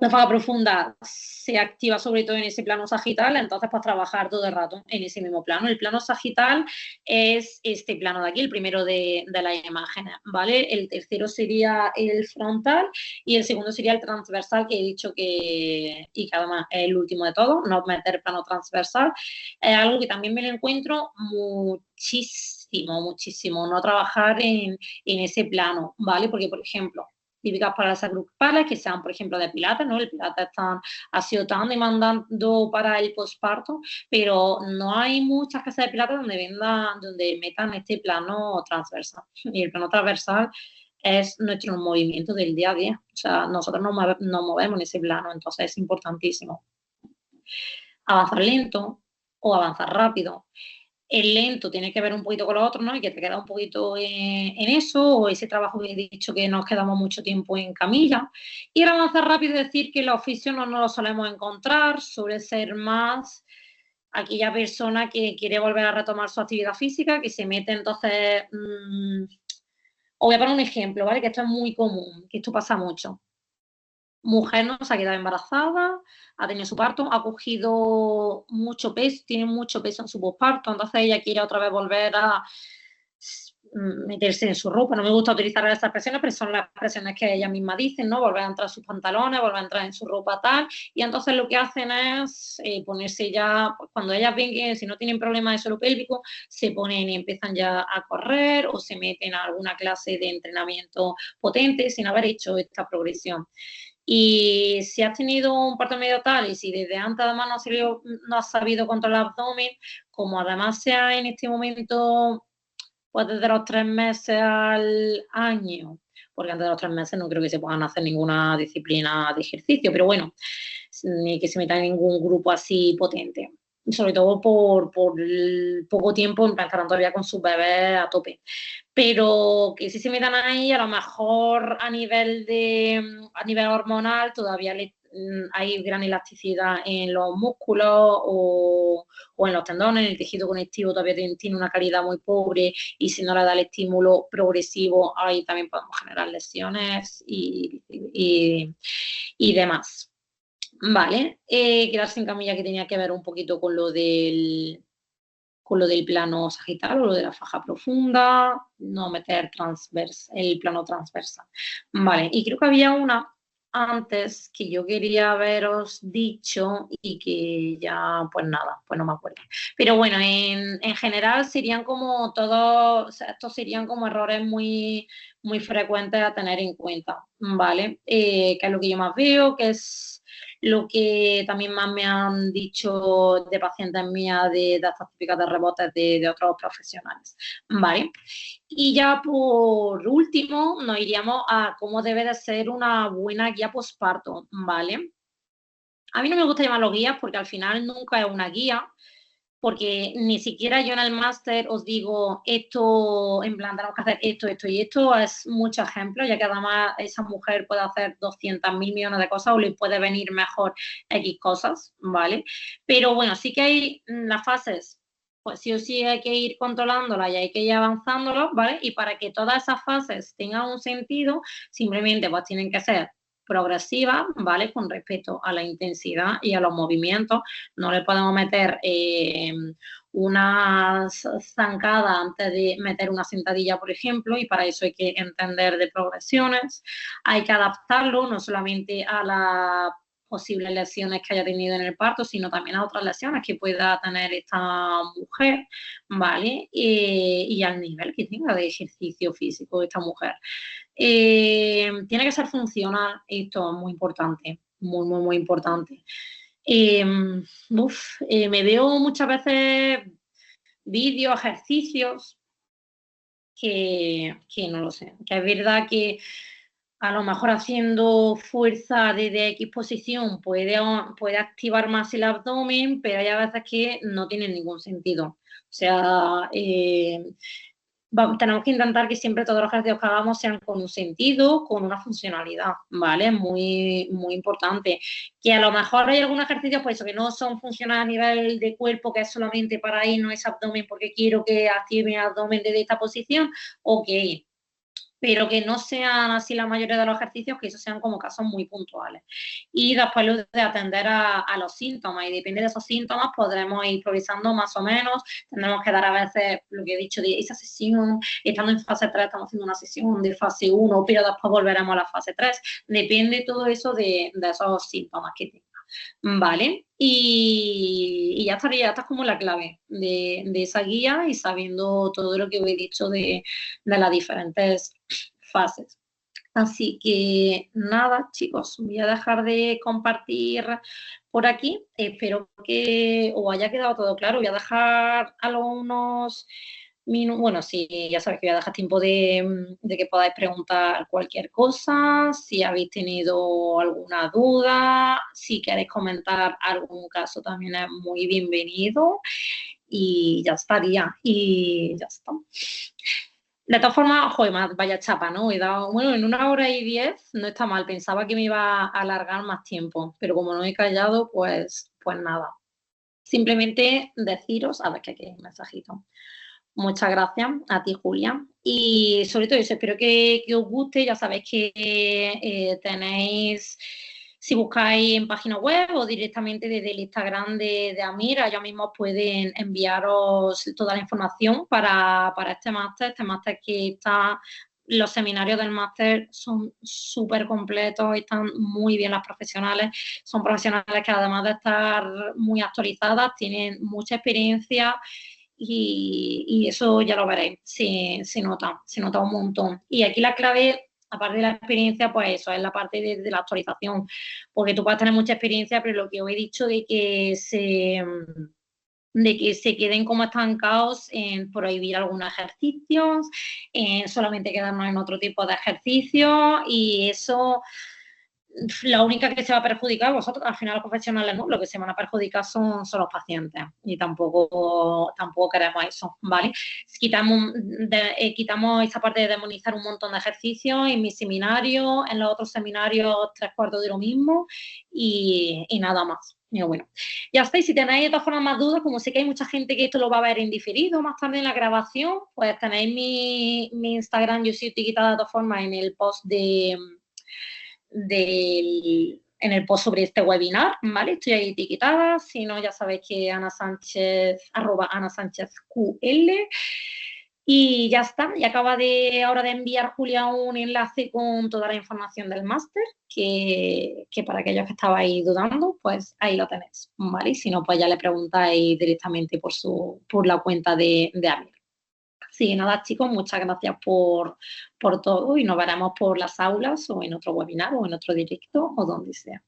la faja profunda se activa sobre todo en ese plano sagital, entonces pues trabajar todo el rato en ese mismo plano. El plano sagital es este plano de aquí, el primero de las imágenes, ¿vale? El tercero sería el frontal y el segundo sería el transversal, que he dicho y que además es el último de todos, no meter plano transversal. Es algo que también me lo encuentro muchísimo, no trabajar en ese plano, ¿vale? Porque, por ejemplo, típicas para las agrupales, que sean, por ejemplo, de pilates, ¿no? El pilates ha sido tan demandando para el posparto, pero no hay muchas casas de pilates donde metan este plano transversal. Y el plano transversal es nuestro movimiento del día a día. O sea, nosotros nos movemos en ese plano, entonces es importantísimo. Avanzar lento o avanzar rápido. El lento tiene que ver un poquito con lo otro, ¿no? Y que te queda un poquito en eso, o ese trabajo que he dicho que nos quedamos mucho tiempo en camilla. Y el avanzar rápido es decir que los oficios no nos los solemos encontrar, suele ser más aquella persona que quiere volver a retomar su actividad física, que se mete entonces... os voy a poner un ejemplo, ¿vale? Que esto es muy común, que esto pasa mucho. Mujer no se ha quedado embarazada, ha tenido su parto, ha cogido mucho peso, tiene mucho peso en su posparto, entonces ella quiere otra vez volver a meterse en su ropa. No me gusta utilizar esas expresiones, pero son las expresiones que ella misma dicen, ¿no? Volver a entrar en sus pantalones, volver a entrar en su ropa tal, y entonces lo que hacen es ponerse ya, pues, cuando ellas ven que si no tienen problemas de suelo pélvico, se ponen y empiezan ya a correr o se meten a alguna clase de entrenamiento potente sin haber hecho esta progresión. Y si has tenido un parto medio tal y si desde antes además no has sabido controlar el abdomen, como además sea en este momento, pues desde los 3 meses al año, porque antes de los 3 meses no creo que se puedan hacer ninguna disciplina de ejercicio, pero bueno, ni que se meta en ningún grupo así potente. Sobre todo por el poco tiempo, empezarán todavía con sus bebés a tope. Pero que si se metan ahí, a lo mejor a nivel hormonal todavía hay gran elasticidad en los músculos o en los tendones, en el tejido conectivo todavía tiene una calidad muy pobre y si no le da el estímulo progresivo, ahí también podemos generar lesiones y demás. Vale, quedarse en camilla que tenía que ver un poquito con lo del plano sagital o lo de la faja profunda, no meter el plano transversal. Vale, y creo que había una antes que yo quería haberos dicho y que ya, pues nada, pues no me acuerdo. Pero bueno, en general serían como todos, o sea, estos serían como errores muy frecuentes a tener en cuenta, ¿vale? Que es lo que yo más veo, que es lo que también más me han dicho de pacientes mías de estas típicas de rebotes de otros profesionales, ¿vale? Y ya por último nos iríamos a cómo debe de ser una buena guía posparto, ¿vale? A mí no me gusta llamarlo guías porque al final nunca es una guía, porque ni siquiera yo en el máster os digo esto, en plan, tenemos que hacer esto y esto, es mucho ejemplo, ya que además esa mujer puede hacer 200.000 millones de cosas o le puede venir mejor X cosas, ¿vale? Pero bueno, sí que hay las fases, pues sí o sí hay que ir controlándolas y hay que ir avanzándolas, ¿vale? Y para que todas esas fases tengan un sentido, simplemente pues tienen que ser progresivas, ¿vale? Con respecto a la intensidad y a los movimientos, no le podemos meter una zancada antes de meter una sentadilla, por ejemplo, y para eso hay que entender de progresiones. Hay que adaptarlo no solamente a las posibles lesiones que haya tenido en el parto, sino también a otras lesiones que pueda tener esta mujer, ¿vale? Y al nivel que tenga de ejercicio físico esta mujer. Tiene que ser funcional, esto es muy importante, muy importante. Eh, me veo muchas veces vídeos, ejercicios que no lo sé, que es verdad que a lo mejor haciendo fuerza desde X posición puede activar más el abdomen, pero hay a veces que no tienen ningún sentido. O sea, tenemos que intentar que siempre todos los ejercicios que hagamos sean con un sentido, con una funcionalidad, ¿vale? Muy importante. Que a lo mejor hay algunos ejercicios, pues eso, que no son funcionales a nivel de cuerpo, que es solamente para ir, no es abdomen, porque quiero que active mi abdomen desde esta posición, ok, pero que no sean así la mayoría de los ejercicios, que esos sean como casos muy puntuales. Y después lo de atender a los síntomas, y depende de esos síntomas podremos ir priorizando más o menos, tendremos que dar a veces, lo que he dicho, de esa sesión, estando en fase 3 estamos haciendo una sesión de fase 1, pero después volveremos a la fase 3, depende todo eso de esos síntomas que tenga. Vale, y ya estaría, esta es como la clave de esa guía y sabiendo todo lo que os he dicho de las diferentes fases. Así que nada, chicos, voy a dejar de compartir por aquí. Espero que os haya quedado todo claro. Voy a dejar algunos minutos. Bueno, sí, ya sabéis que voy a dejar tiempo de que podáis preguntar cualquier cosa. Si habéis tenido alguna duda, si queréis comentar algún caso, también es muy bienvenido. Y ya estaría. Y ya está. De todas formas, joder, vaya chapa, ¿no? Bueno, en 1 hora y 10 no está mal. Pensaba que me iba a alargar más tiempo, pero como no he callado, pues nada. Simplemente deciros, a ver que aquí hay un mensajito. Muchas gracias a ti, Julia. Y sobre todo eso, espero que os guste. Ya sabéis que tenéis, si buscáis en página web o directamente desde el Instagram de Amira, ellos mismos pueden enviaros toda la información para este máster que está. Los seminarios del máster son súper completos, están muy bien las profesionales, son profesionales que además de estar muy actualizadas, tienen mucha experiencia y eso ya lo veréis, se nota un montón. Y aquí la clave, aparte de la experiencia, pues eso es la parte de la actualización, porque tú puedes tener mucha experiencia, pero lo que os he dicho de que se queden como estancados en prohibir algunos ejercicios, en solamente quedarnos en otro tipo de ejercicios y eso la única que se va a perjudicar, vosotros, al final los profesionales, ¿no? Lo que se van a perjudicar son los pacientes y tampoco queremos eso, ¿vale? Quitamos esa parte de demonizar un montón de ejercicios en mi seminario, en los otros seminarios 3/4 de lo mismo y nada más. Y bueno, ya está, y si tenéis de todas formas más dudas, como sé que hay mucha gente que esto lo va a ver en diferido más tarde en la grabación, pues tenéis mi Instagram, yo soy etiquetada de todas formas en el post del en el post sobre este webinar, ¿vale? Estoy ahí etiquetada, si no ya sabéis que Ana Sánchez, @AnaSánchezQL. Y ya está, y acaba ahora de enviar Julia un enlace con toda la información del máster, que para aquellos que estabais dudando, pues ahí lo tenéis, ¿vale? Y si no, pues ya le preguntáis directamente por la cuenta de Amir. Así que nada, chicos, muchas gracias por todo y nos veremos por las aulas o en otro webinar o en otro directo o donde sea.